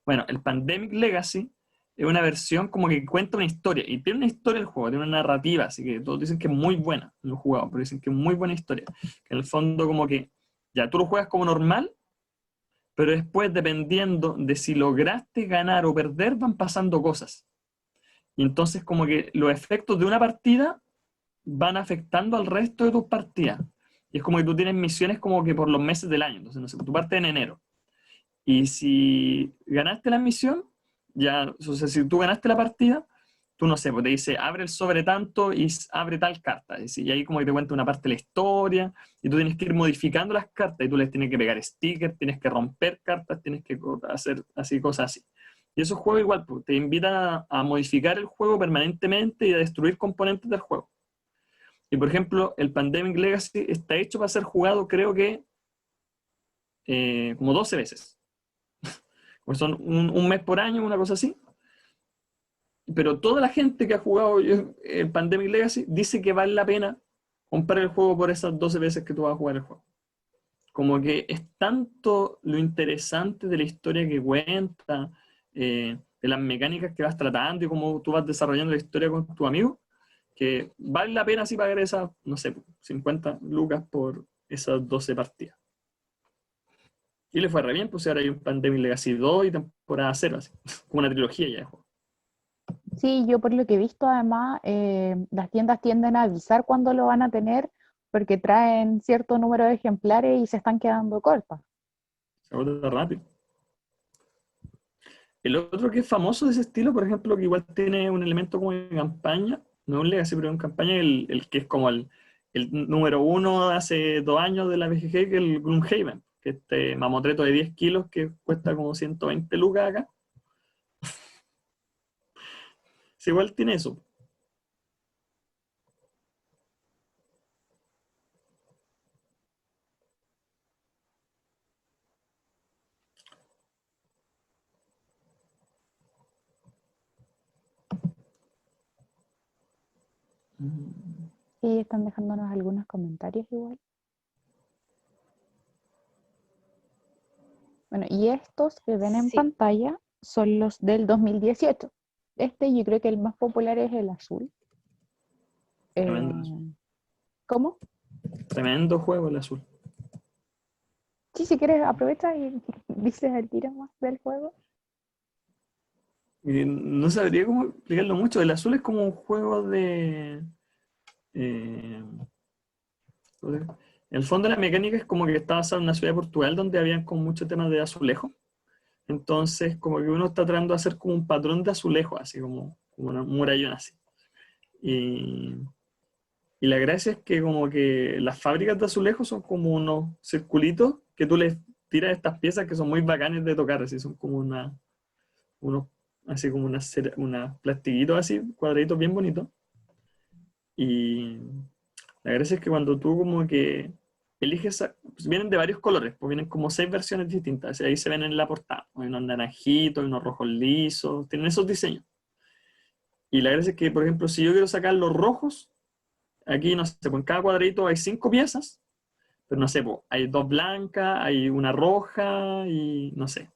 Bueno, el Pandemic Legacy es una versión como que cuenta una historia, y tiene una historia el juego, tiene una narrativa, así que todos dicen que es muy buena, no lo he jugado, pero dicen que es muy buena historia. Que en el fondo como que ya tú lo juegas como normal, pero después dependiendo de si lograste ganar o perder, van pasando cosas. Y entonces como que los efectos de una partida van afectando al resto de tus partidas. Y es como que tú tienes misiones como que por los meses del año. Entonces, no sé, tú partes en enero. Y si ganaste la misión, ya, o sea, si tú ganaste la partida, tú no sé, pues te dice, abre el sobre tanto y abre tal carta. Y ahí como que te cuenta una parte de la historia, y tú tienes que ir modificando las cartas, y tú les tienes que pegar stickers, tienes que romper cartas, tienes que hacer así, cosas así. Y esos juegos igual, pues, te invitan a modificar el juego permanentemente y a destruir componentes del juego. Y por ejemplo, el Pandemic Legacy está hecho para ser jugado, creo que, como 12 veces. Pues son un mes por año, una cosa así. Pero toda la gente que ha jugado el Pandemic Legacy dice que vale la pena comprar el juego por esas 12 veces que tú vas a jugar el juego. Como que es tanto lo interesante de la historia que cuenta, de las mecánicas que vas tratando y cómo tú vas desarrollando la historia con tu amigo, que vale la pena así pagar esas, no sé, 50 lucas por esas 12 partidas. Y le fue re bien, pues ahora hay un Pandemic Legacy 2 y temporada 0, así, como una trilogía ya de juego. Sí, yo por lo que he visto, además, las tiendas tienden a avisar cuándo lo van a tener porque traen cierto número de ejemplares y se están quedando cortas. Se agota rápido. El otro que es famoso de ese estilo, por ejemplo, que igual tiene un elemento como de campaña, no un Legacy, pero en campaña, el que es como el número 1 de hace 2 años de la BGG, que es el Gloomhaven, que este mamotreto de 10 kilos que cuesta como 120 lucas acá. Sí, igual tiene eso. Y están dejándonos algunos comentarios igual. Bueno, y estos que ven en Sí, pantalla son los del 2018. Este yo creo que el más popular es el azul. Tremendo, ¿Cómo? tremendo juego el azul. Sí, si quieres aprovecha y dices el tiro más del juego. Y no sabría cómo explicarlo mucho. El azul es como un juego de... en el fondo la mecánica es como que está basada en una ciudad de Portugal donde habían como muchos temas de azulejo. Entonces como que uno está tratando de hacer como un patrón de azulejo, así como una murallón así. Y, y la gracia es que como que las fábricas de azulejos son como unos circulitos que tú les tiras estas piezas que son muy bacanes de tocar, así son como unos, así como unas plastiquitos así, cuadraditos bien bonitos. Y la gracia es que cuando tú como que eliges, pues vienen de varios colores, pues vienen como 6 versiones distintas, ahí se ven en la portada, hay unos naranjitos, hay unos rojos lisos, tienen esos diseños. Y la gracia es que, por ejemplo, si yo quiero sacar los rojos, aquí no sé, pues en cada cuadradito hay 5 piezas, pero no sé, pues, hay 2 blancas, hay una roja y no sé.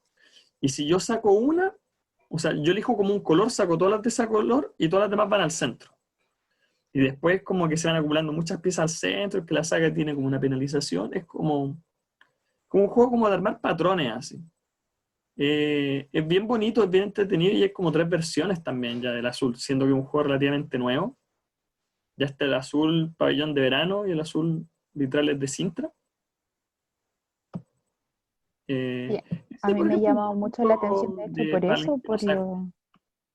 Y si yo saco una, o sea, yo elijo como un color, saco todas las de ese color y todas las demás van al centro. Y después como que se van acumulando muchas piezas al centro, que la saga tiene como una penalización, es como un juego como de armar patrones así. Es bien bonito, es bien entretenido y es como 3 versiones también ya del azul, siendo que es un juego relativamente nuevo. Ya está el azul pabellón de verano y el azul vitrales de Sintra. Sí, a Ese, mí por me ha ejemplo, es llamado un mucho la atención, juego de hecho, por para alguien eso, que no por sabe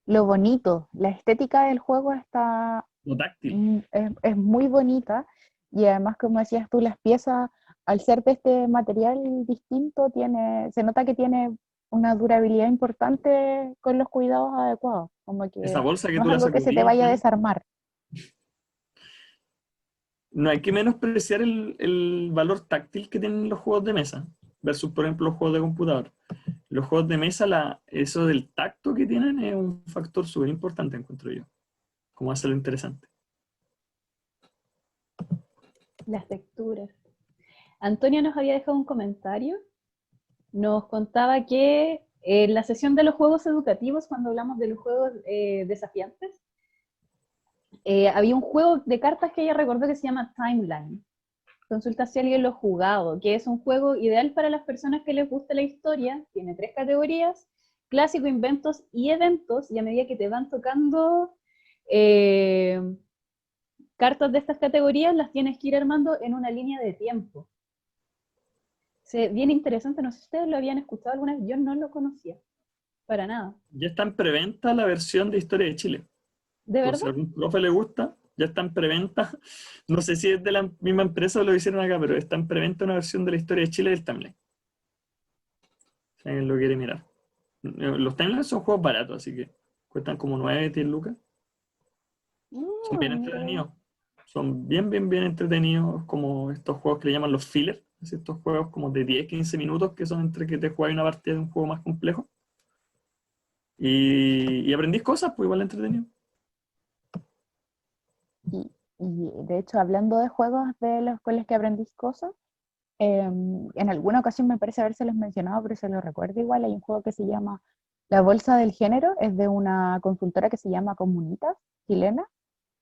lo bonito. La estética del juego está, lo táctil. es muy bonita y además, como decías tú, las piezas, al ser de este material distinto, se nota que tiene una durabilidad importante con los cuidados adecuados, como Esa que bolsa que no es tú la algo que se te vaya a sacudís, desarmar. no hay que menospreciar el valor táctil que tienen los juegos de mesa versus, por ejemplo, los juegos de computador. Los juegos de mesa, eso del tacto que tienen es un factor súper importante, encuentro yo. Como hacerlo interesante. las texturas. Antonio nos había dejado un comentario. Nos contaba que en la sesión de los juegos educativos, cuando hablamos de los juegos desafiantes, había un juego de cartas que ella recordó que se llama Timeline. Consulta si alguien lo ha jugado, que es un juego ideal para las personas que les gusta la historia. Tiene 3 categorías: clásico, inventos y eventos, y a medida que te van tocando cartas de estas categorías, las tienes que ir armando en una línea de tiempo. Bien interesante, no sé si ustedes lo habían escuchado alguna vez, yo no lo conocía, para nada. Ya está en preventa la versión de Historia de Chile. ¿De Por verdad? si a algún profe le gusta, ya está en preventa. No sé si es de la misma empresa o lo hicieron acá, pero está en preventa una versión de la Historia de Chile del timeline. Si alguien lo quiere mirar. Los Timelines son juegos baratos, así que cuestan como 9, 10 lucas. Son bien entretenidos. Son bien entretenidos, como estos juegos que le llaman los fillers, estos juegos como de 10, 15 minutos que son entre que te juegas una partida de un juego más complejo. Y aprendís cosas, pues igual entretenido. Y de hecho, hablando de juegos de los con los que aprendís cosas, en alguna ocasión me parece habérselos mencionado, pero se lo recuerdo igual, hay un juego que se llama La Bolsa del Género, es de una consultora que se llama Comunitas, chilena,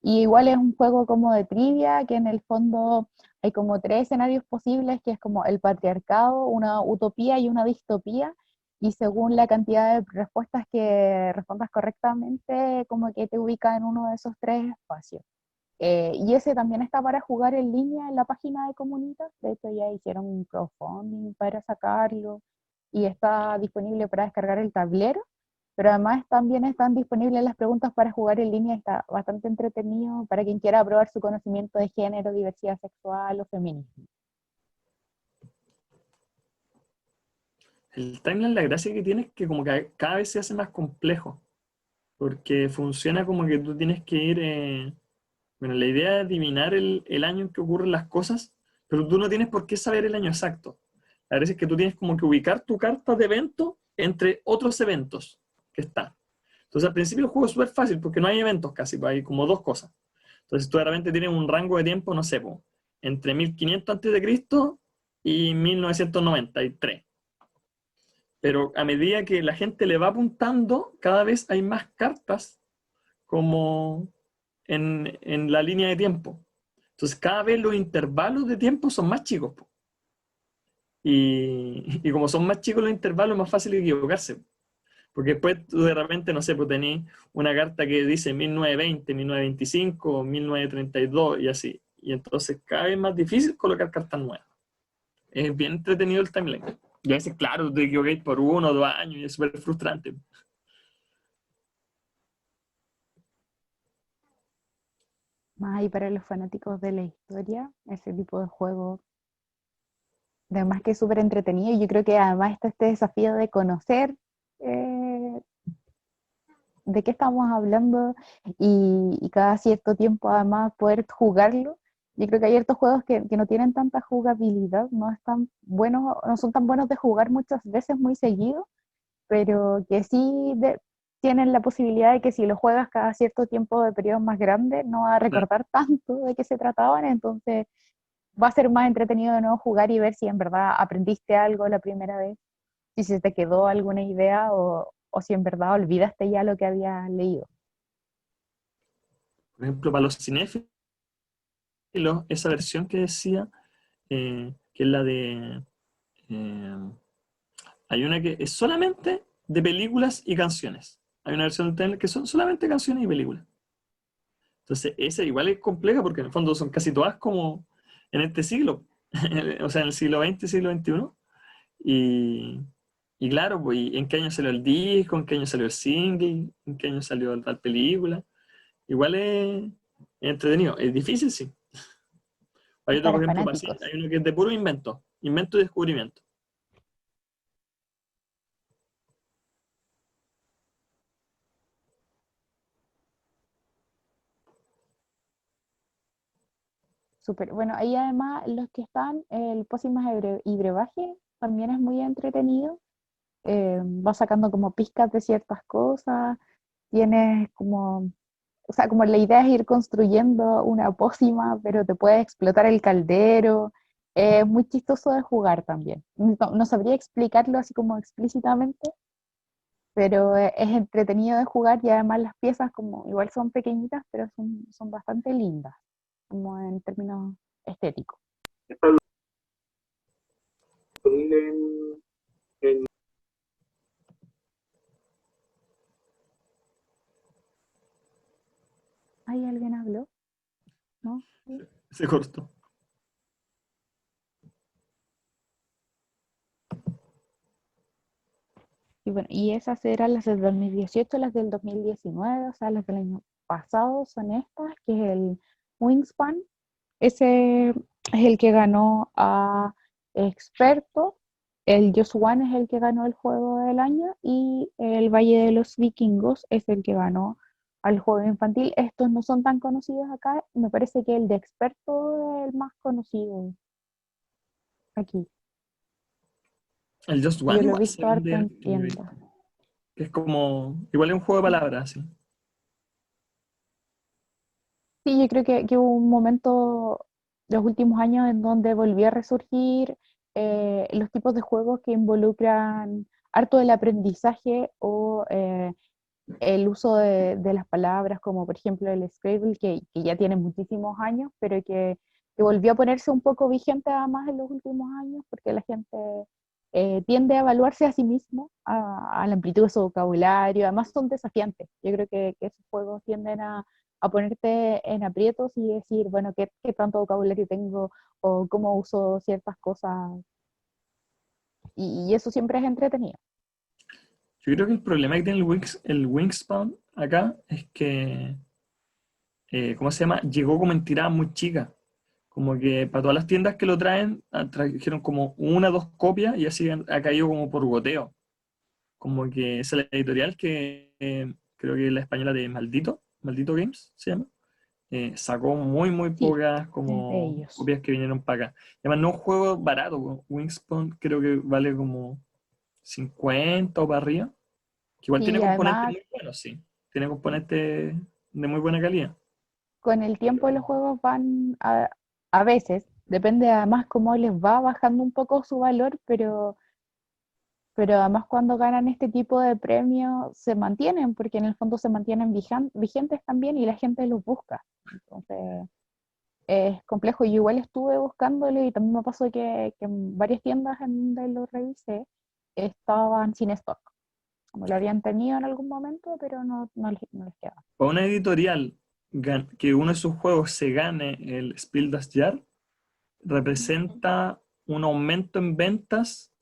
y igual es un juego como de trivia, que en el fondo hay como tres escenarios posibles, que es como el patriarcado, una utopía y una distopía, y según la cantidad de respuestas que respondas correctamente, como que te ubica en uno de esos tres espacios. Y ese también está para jugar en línea en la página de Comunitas. De hecho, ya hicieron un crowdfunding para sacarlo y está disponible para descargar el tablero. Pero además también están disponibles las preguntas para jugar en línea. Está bastante entretenido para quien quiera probar su conocimiento de género, diversidad sexual o feminismo. El timeline, la gracia que tiene es que como que cada vez se hace más complejo, porque funciona como que tú tienes que ir... bueno, la idea es adivinar el año en que ocurren las cosas, pero tú no tienes por qué saber el año exacto. La gracia es que tú tienes como que ubicar tu carta de evento entre otros eventos que están. Entonces al principio el juego es súper fácil porque no hay eventos casi, pues hay como dos cosas. Entonces tú de repente tienes un rango de tiempo, no sé, pues, entre 1500 a.C. y 1993. Pero a medida que la gente le va apuntando, cada vez hay más cartas como en la línea de tiempo. Entonces cada vez los intervalos de tiempo son más chicos. Po. Y como son más chicos los intervalos, es más fácil equivocarse. Porque después tú de repente, no sé, pues tenés una carta que dice 1920, 1925, 1932 y así. Y entonces cada vez más difícil colocar cartas nuevas. Es bien entretenido el timeline. Y a veces, claro, te equivocáis por 1 o 2 años y es súper frustrante. Más ahí para los fanáticos de la historia, ese tipo de juego, además que es súper entretenido. Y yo creo que además está este desafío de conocer eh, de qué estamos hablando y cada cierto tiempo además poder jugarlo. Yo creo que hay ciertos juegos que no tienen tanta jugabilidad, no están buenos, no son tan buenos de jugar muchas veces muy seguido, pero que sí tienen la posibilidad de que si lo juegas cada cierto tiempo de periodos más grandes, no vas a Claro. recordar tanto de qué se trataban, entonces va a ser más entretenido de nuevo jugar y ver si en verdad aprendiste algo la primera vez, si se te quedó alguna idea o si en verdad olvidaste ya lo que habías leído. Por ejemplo, para los cinéfilos, esa versión que decía, que es la de... eh, hay una que es solamente de películas y canciones. Hay una versión de que son solamente canciones y películas. Entonces, esa igual es compleja porque en el fondo son casi todas como en este siglo, o sea, en el siglo XX, siglo XXI. Y claro, pues, ¿y en qué año salió el disco? ¿En qué año salió el single? ¿En qué año salió tal película? Igual es entretenido. Es difícil, sí. Hay Es otro, para por ejemplo, fanáticos. hay uno que es de puro invento. Invento y descubrimiento. Súper. Bueno, ahí además los que están, el Pócimas y Brebaje también es muy entretenido. Va sacando como pizcas de ciertas cosas. Tienes como, o sea, como la idea es ir construyendo una pócima, pero te puede explotar el caldero. Es muy chistoso de jugar también. No sabría explicarlo así como explícitamente, pero es entretenido de jugar y además las piezas como igual son pequeñitas, pero son bastante lindas, como en términos estéticos. ¿Ay, alguien habló? ¿No? ¿Sí? Se cortó. Y bueno, y esas eran las del 2018, las del 2019, o sea, las del año pasado son estas, que es el Wingspan. Ese es el que ganó a experto. El Just One es el que ganó el juego del año y el Valle de los Vikingos es el que ganó al juego infantil. Estos no son tan conocidos acá. Me parece que el de experto es el más conocido aquí. El Just Yo One lo he igual se visto vende harto en harto, yo he tiendas. visto. Que es como, igual es un juego de palabras, sí. Sí, yo creo que hubo un momento, los últimos años, en donde volvió a resurgir los tipos de juegos que involucran harto del aprendizaje o el uso de las palabras, como por ejemplo el Scrabble, que ya tiene muchísimos años, pero que volvió a ponerse un poco vigente además en los últimos años, porque la gente tiende a evaluarse a sí mismo, a la amplitud de su vocabulario, además son desafiantes. Yo creo que esos juegos tienden a ponerte en aprietos y decir, bueno, ¿qué tanto vocabulario tengo o cómo uso ciertas cosas? Y eso siempre es entretenido. Yo creo que el problema que tiene el Wingspan acá es que, ¿cómo se llama? Llegó como en tirada muy chica. Como que para todas las tiendas que lo traen, trajeron como una o dos copias y así ha caído como por goteo. Como que esa es la editorial que creo que es la española de Maldito Games se llama. Sacó muy Sí, pocas es de como ellos. copias que vinieron para acá. Además, no es un juego barato, po. Wingspan creo que vale como 50 o para arriba. Que igual tiene Sí, componentes además muy buenos, sí. Tiene componentes de muy buena calidad. con el tiempo los Pero, juegos van a veces, depende además cómo les va bajando un poco su valor, pero además cuando ganan este tipo de premios se mantienen, porque en el fondo se mantienen vigentes también y la gente los busca. Entonces es complejo. Yo igual estuve buscándolo y también me pasó que en varias tiendas en donde lo revisé estaban sin stock. Como lo habían tenido en algún momento, pero no les quedaba. para una editorial que uno de sus juegos se gane el Spiel das Jahr, representa un aumento en ventas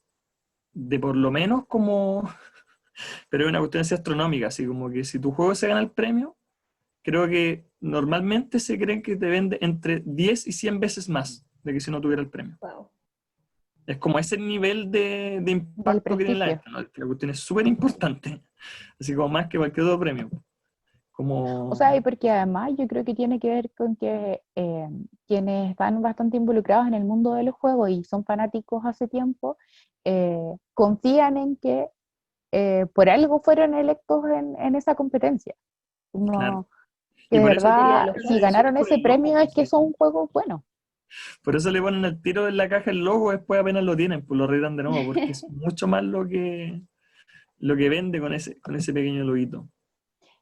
de por lo menos como, pero es una cuestión así astronómica, así como que si tu juego se gana el premio, creo que normalmente se creen que te vende entre 10 y 100 veces más de que si no tuviera el premio. Wow. Es como ese nivel de Del impacto que tiene la prestigio. venta, ¿no? La cuestión es súper importante, así como más que cualquier otro premio. O sea, y Como, porque además yo creo que tiene que ver con que quienes están bastante involucrados en el mundo de los juegos y son fanáticos hace tiempo, confían en que por algo fueron electos en esa competencia. claro. Como que Y de por eso Mayoría como de verdad, los que si casos. eso es ganaron con ese el logo, premio es pues, que sí. son juegos buenos. Por eso le ponen el tiro en la caja el logo, después apenas lo tienen, pues lo arreglan de nuevo, porque es mucho más lo que vende con ese pequeño loguito.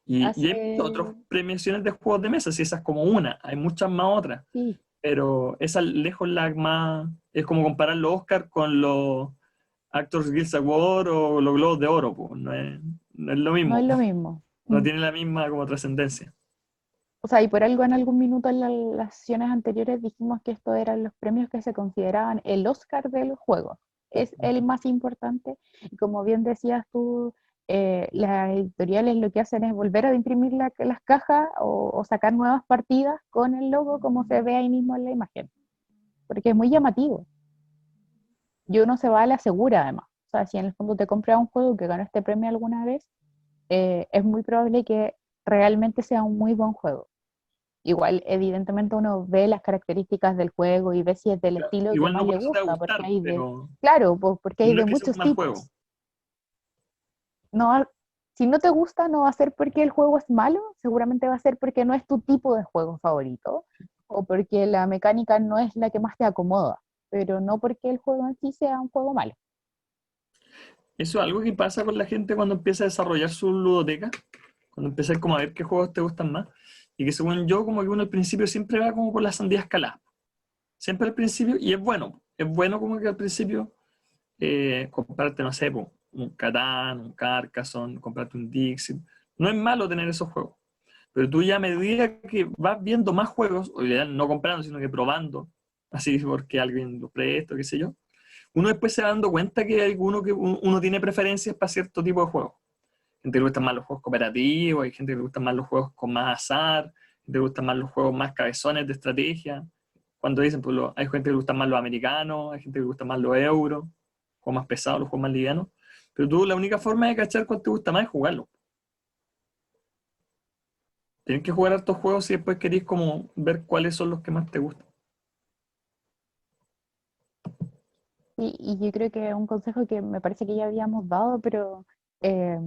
Y hay muchas otras Hace, premiaciones de juegos de mesa, si esa es como una, hay muchas más otras, Sí, pero esa lejos la más, es como comparar los Oscars con los Actors Guild Award o los Globos de Oro, pues, no es lo no es mismo, lo pues, mismo. no tiene la misma como trascendencia. O sea, y por algo en algún minuto en las sesiones anteriores dijimos que estos eran los premios que se consideraban el Oscar de los juegos. Es el más importante. Y como bien decías tú, las editoriales lo que hacen es volver a imprimir las cajas o sacar nuevas partidas con el logo como se ve ahí mismo en la imagen. Porque es muy llamativo. Y uno se va a la segura además. O sea, si en el fondo te compras un juego que ganó este premio alguna vez, es muy probable que realmente sea un muy buen juego. Igual, evidentemente uno ve las características del juego y ve si es del estilo que Igual más no le por eso te va a gusta, porque gustar, hay de, pero claro, pues porque hay no de es que sea un muchos mal juego. tipos. No, si no te gusta, no va a ser porque el juego es malo, seguramente va a ser porque no es tu tipo de juego favorito o porque la mecánica no es la que más te acomoda, pero no porque el juego en sí sea un juego malo. Eso es algo que pasa con la gente cuando empieza a desarrollar su ludoteca, cuando empieza como a ver qué juegos te gustan más, y que según yo, como que uno al principio siempre va como por la sandía escalada, siempre al principio, y es bueno como que al principio comprarte, no sé, po, un Catán, un Carcassonne, comprarte un Dixit, no es malo tener esos juegos, pero tú ya a medida que vas viendo más juegos, o ya no comprando, sino que probando, así porque alguien los presta, qué sé yo, uno después se va dando cuenta que hay alguno que uno tiene preferencias para cierto tipo de juegos. Gente que le gustan más los juegos cooperativos, hay gente que le gustan más los juegos con más azar, gente que le gustan más los juegos más cabezones de estrategia. Cuando dicen, pues hay gente que le gustan más los americanos, hay gente que le gustan más los euros. juegos más pesados, los juegos más livianos, pero tú la única forma de cachar cuál te gusta más es jugarlo. Tienes que jugar hartos juegos y después querés como ver cuáles son los que más te gustan. Y yo creo que un consejo que me parece que ya habíamos dado, pero eh,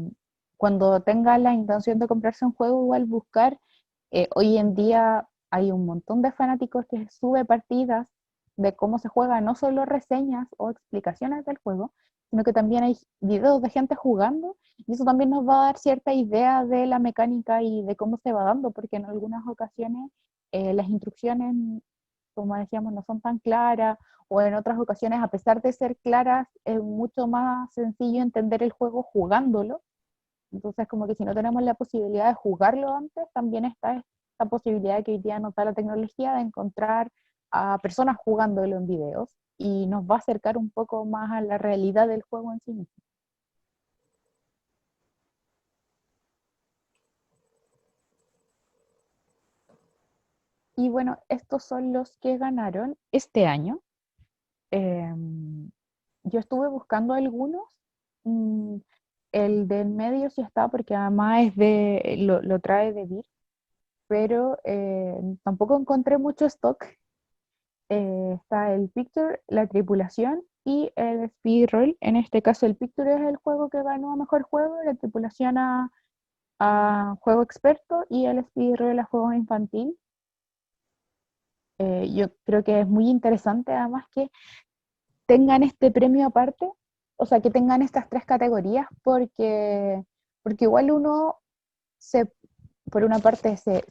cuando tenga la intención de comprarse un juego, igual buscar, hoy en día hay un montón de fanáticos que sube partidas de cómo se juega, no solo reseñas o explicaciones del juego, sino que también hay videos de gente jugando, y eso también nos va a dar cierta idea de la mecánica y de cómo se va dando, porque en algunas ocasiones las instrucciones, como decíamos, no son tan claras, o en otras ocasiones, a pesar de ser claras, es mucho más sencillo entender el juego jugándolo. Entonces, como que si no tenemos la posibilidad de jugarlo antes, también está esta posibilidad que hoy día nos da la tecnología de encontrar a personas jugándolo en videos, y nos va a acercar un poco más a la realidad del juego en sí mismo. Y bueno, estos son los que ganaron este año. Yo estuve buscando algunos. mm, el del medio sí está, porque además lo trae de Vir, pero tampoco encontré mucho stock. Está el Picture, la tripulación y el Speedroll. En este caso, el Picture es el juego que ganó a mejor juego, la tripulación a juego experto y el Speedroll a juego infantil. Yo creo que es muy interesante además que tengan este premio aparte, o sea, que tengan estas tres categorías, porque igual uno se, por una parte se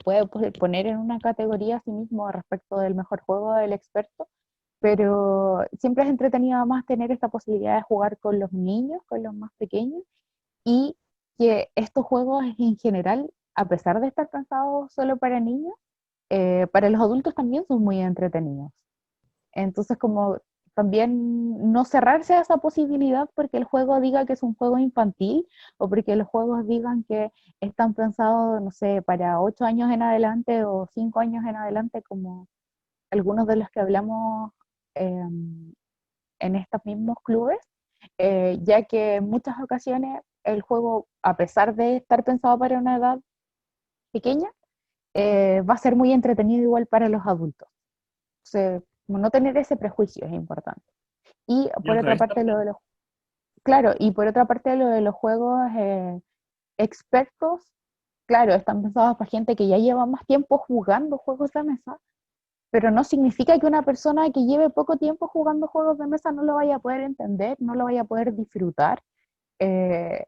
puede poner en una categoría a sí mismo respecto del mejor juego del experto, pero siempre es entretenido más tener esta posibilidad de jugar con los niños, con los más pequeños, y que estos juegos en general, a pesar de estar pensados solo para niños, para los adultos también son muy entretenidos. Entonces, como también no cerrarse a esa posibilidad porque el juego diga que es un juego infantil, o porque los juegos digan que están pensados, no sé, para 8 años en adelante o 5 años en adelante, como algunos de los que hablamos en estos mismos clubes, ya que en muchas ocasiones el juego, a pesar de estar pensado para una edad pequeña, va a ser muy entretenido igual para los adultos. Entonces, como no tener ese prejuicio es importante. Y Y por al otra revés parte, también. claro, y por otra parte lo de los juegos expertos, claro, están pensados para gente que ya lleva más tiempo jugando juegos de mesa, pero no significa que una persona que lleve poco tiempo jugando juegos de mesa no lo vaya a poder entender, no lo vaya a poder disfrutar, eh,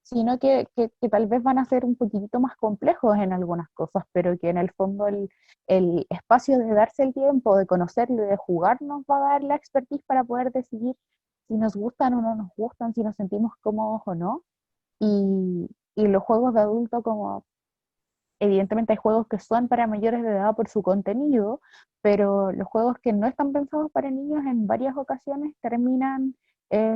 sino que tal vez van a ser un poquitito más complejos en algunas cosas, pero que en el fondo el espacio de darse el tiempo, de conocerlo y de jugar nos va a dar la expertise para poder decidir si nos gustan o no nos gustan, si nos sentimos cómodos o no. Y los juegos de adulto, como evidentemente hay juegos que son para mayores de edad por su contenido, pero los juegos que no están pensados para niños en varias ocasiones terminan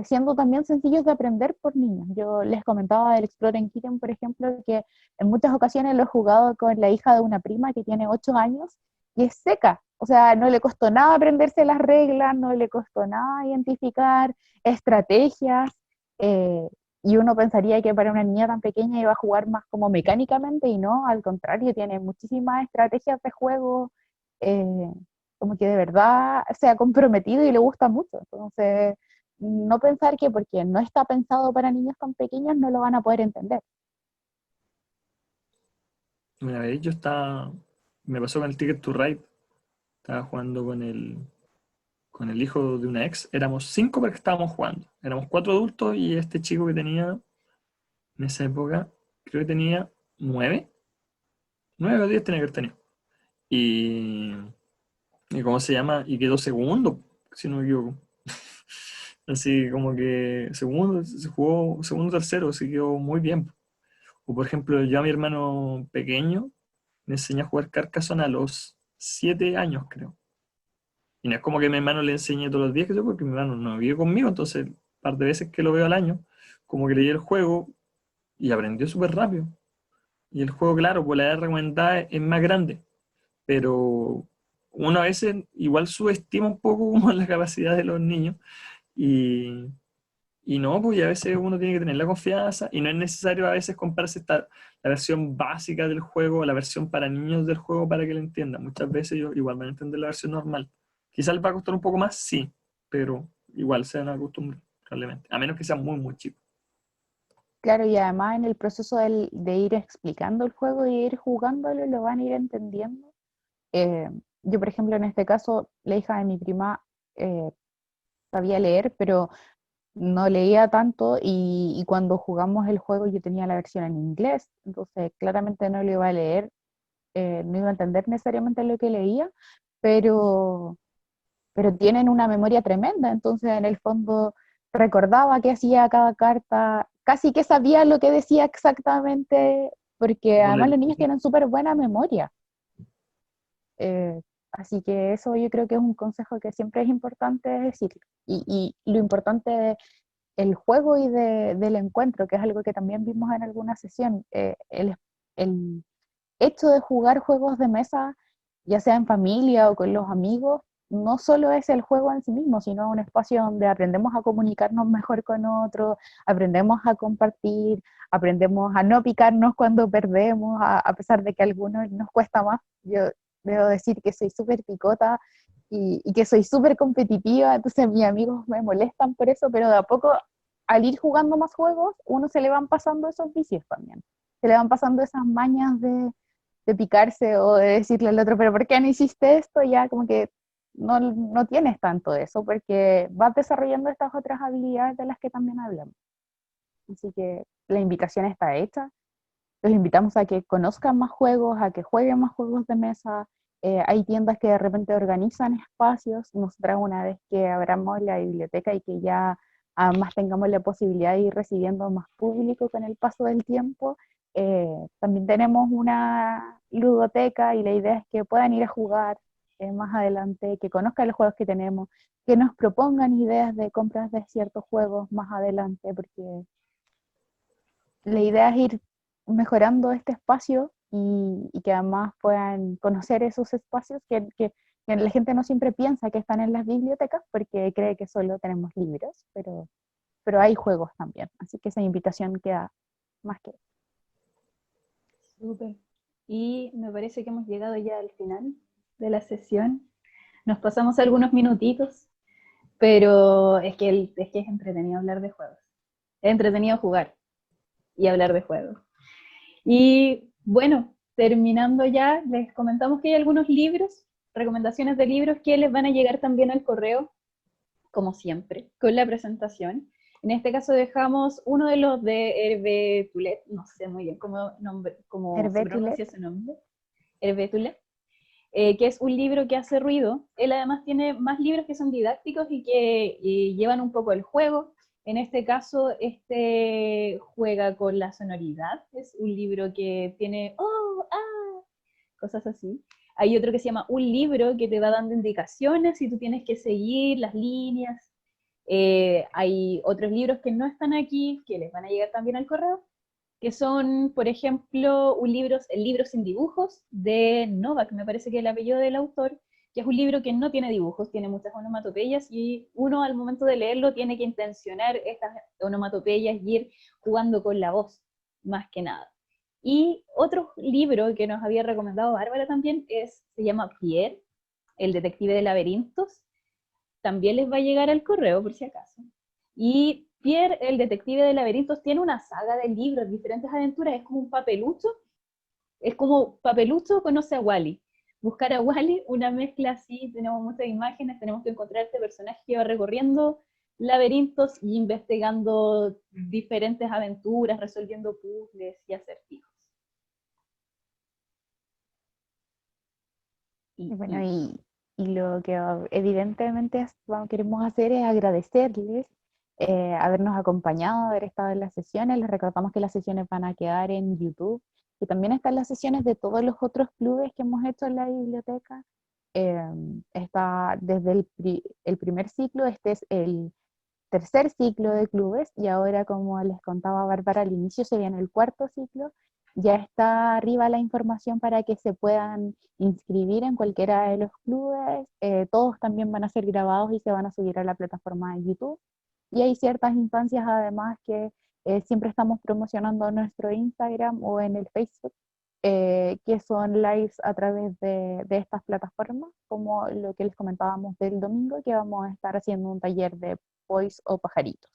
siendo también sencillos de aprender por niños. Yo les comentaba del Exploring Kitten, por ejemplo, que en muchas ocasiones lo he jugado con la hija de una prima que tiene 8 años y es seca. O sea, no le costó nada aprenderse las reglas, no le costó nada identificar estrategias. eh, y uno pensaría que para una niña tan pequeña iba a jugar más como mecánicamente, y no, al contrario, tiene muchísimas estrategias de juego, eh, como que de verdad se ha comprometido y le gusta mucho. Entonces, no pensar que porque no está pensado para niños tan pequeños no lo van a poder entender. Una vez me pasó con el Ticket to Ride, estaba jugando con el hijo de una ex, éramos 5 porque estábamos jugando, éramos 4 adultos y este chico que tenía, en esa época, creo que tenía 9, 9 o 10 tenía que haber tenido. Y, y ¿cómo se llama? Y quedó segundo, si no me equivoco. Así como que segundo, se jugó segundo, tercero, se quedó muy bien. O por ejemplo, yo a mi hermano pequeño me enseñé a jugar Carcassonne a los 7 años, creo. Y no es como que mi hermano le enseñe todos los días, que yo, porque mi hermano no vive conmigo, entonces un par de veces que lo veo al año, como que leí el juego y aprendió súper rápido. Y el juego, claro, por la edad recomendada es más grande, pero uno a veces igual subestima un poco como la capacidad de los niños Y, y no, pues y a veces uno tiene que tener la confianza y no es necesario a veces comprarse la versión básica del juego, la versión para niños del juego para que lo entiendan. Muchas veces yo igual van a entender la versión normal. Quizás les va a costar un poco más, sí, pero igual se van a acostumbrar, probablemente. A menos que sea muy, muy chico. Claro, y además en el proceso de ir explicando el juego y ir jugándolo, lo van a ir entendiendo. Eh, yo, por ejemplo, en este caso, la hija de mi prima eh, sabía leer, pero no leía tanto y cuando jugamos el juego yo tenía la versión en inglés, entonces claramente no lo iba a leer, no iba a entender necesariamente lo que leía, pero, pero tienen una memoria tremenda, entonces en el fondo recordaba qué hacía cada carta, casi que sabía lo que decía exactamente, porque No además le- los niños tienen súper buena memoria. Así que eso yo creo que es un consejo que siempre es importante decir. Y lo importante del juego y del encuentro, que es algo que también vimos en alguna sesión, el hecho de jugar juegos de mesa, ya sea en familia o con los amigos, no solo es el juego en sí mismo, sino un espacio donde aprendemos a comunicarnos mejor con otros, aprendemos a compartir, aprendemos a no picarnos cuando perdemos, a pesar de que a algunos nos cuesta más. Yo debo decir que soy súper picota y que soy súper competitiva, entonces mis amigos me molestan por eso, pero de a poco, al ir jugando más juegos, uno se le van pasando esos vicios también. Se le van pasando esas mañas de picarse o de decirle al otro, pero ¿por qué no hiciste esto? Ya como que no tienes tanto eso, porque vas desarrollando estas otras habilidades de las que también hablamos. Así que la invitación está hecha. Los invitamos a que conozcan más juegos, a que jueguen más juegos de mesa. Hay tiendas que de repente organizan espacios. Nosotras una vez que abramos la biblioteca y que ya además tengamos la posibilidad de ir recibiendo más público con el paso del tiempo, también tenemos una ludoteca y la idea es que puedan ir a jugar más adelante, que conozcan los juegos que tenemos, que nos propongan ideas de compras de ciertos juegos más adelante, porque la idea es ir mejorando este espacio y que además puedan conocer esos espacios que la gente no siempre piensa que están en las bibliotecas porque cree que solo tenemos libros, pero hay juegos también. Así que esa invitación queda más que... Súper. Y me parece que hemos llegado ya al final de la sesión. Nos pasamos algunos minutitos, pero es que es entretenido hablar de juegos. Es entretenido jugar y hablar de juegos. Y bueno, terminando ya, les comentamos que hay algunos libros, recomendaciones de libros que les van a llegar también al correo, como siempre, con la presentación. En este caso dejamos uno de los de Hervé Toulet, no sé muy bien cómo se Hervétulet. pronuncia su nombre, Hervé Toulet, que es un libro que hace ruido. Él además tiene más libros que son didácticos y que llevan un poco el juego. En este caso, este juega con la sonoridad. Es un libro que tiene, oh, ah, cosas así. Hay otro que se llama Un libro, que te va dando indicaciones y tú tienes que seguir las líneas. Hay otros libros que no están aquí, que les van a llegar también al correo, que son, por ejemplo, el libro sin dibujos de Novak, me parece que es el apellido del autor, que es un libro que no tiene dibujos, tiene muchas onomatopeyas y uno al momento de leerlo tiene que intencionar estas onomatopeyas y ir jugando con la voz, más que nada. Y otro libro que nos había recomendado Bárbara también se llama Pierre, el detective de laberintos. También les va a llegar al correo por si acaso. Y Pierre, el detective de laberintos, tiene una saga de libros, diferentes aventuras, es como un papelucho, es como Papelucho conoce a Wally. Buscar a Wally, una mezcla así, tenemos muchas imágenes, tenemos que encontrar este personaje que va recorriendo laberintos y investigando diferentes aventuras, resolviendo puzzles y acertijos. Y bueno, y lo que evidentemente queremos hacer es agradecerles habernos acompañado, haber estado en las sesiones. Les recordamos que las sesiones van a quedar en YouTube y también están las sesiones de todos los otros clubes que hemos hecho en la biblioteca. Eh, Está desde el primer ciclo, este es el tercer ciclo de clubes y ahora, como les contaba Bárbara al inicio, se viene el cuarto ciclo Ya está arriba la información para que se puedan inscribir en cualquiera de los clubes. Todos también van a ser grabados y se van a subir a la plataforma de YouTube. Y hay ciertas instancias además que siempre estamos promocionando en nuestro Instagram o en el Facebook, que son lives a través de estas plataformas, como lo que les comentábamos del domingo, que vamos a estar haciendo un taller de voice o pajaritos.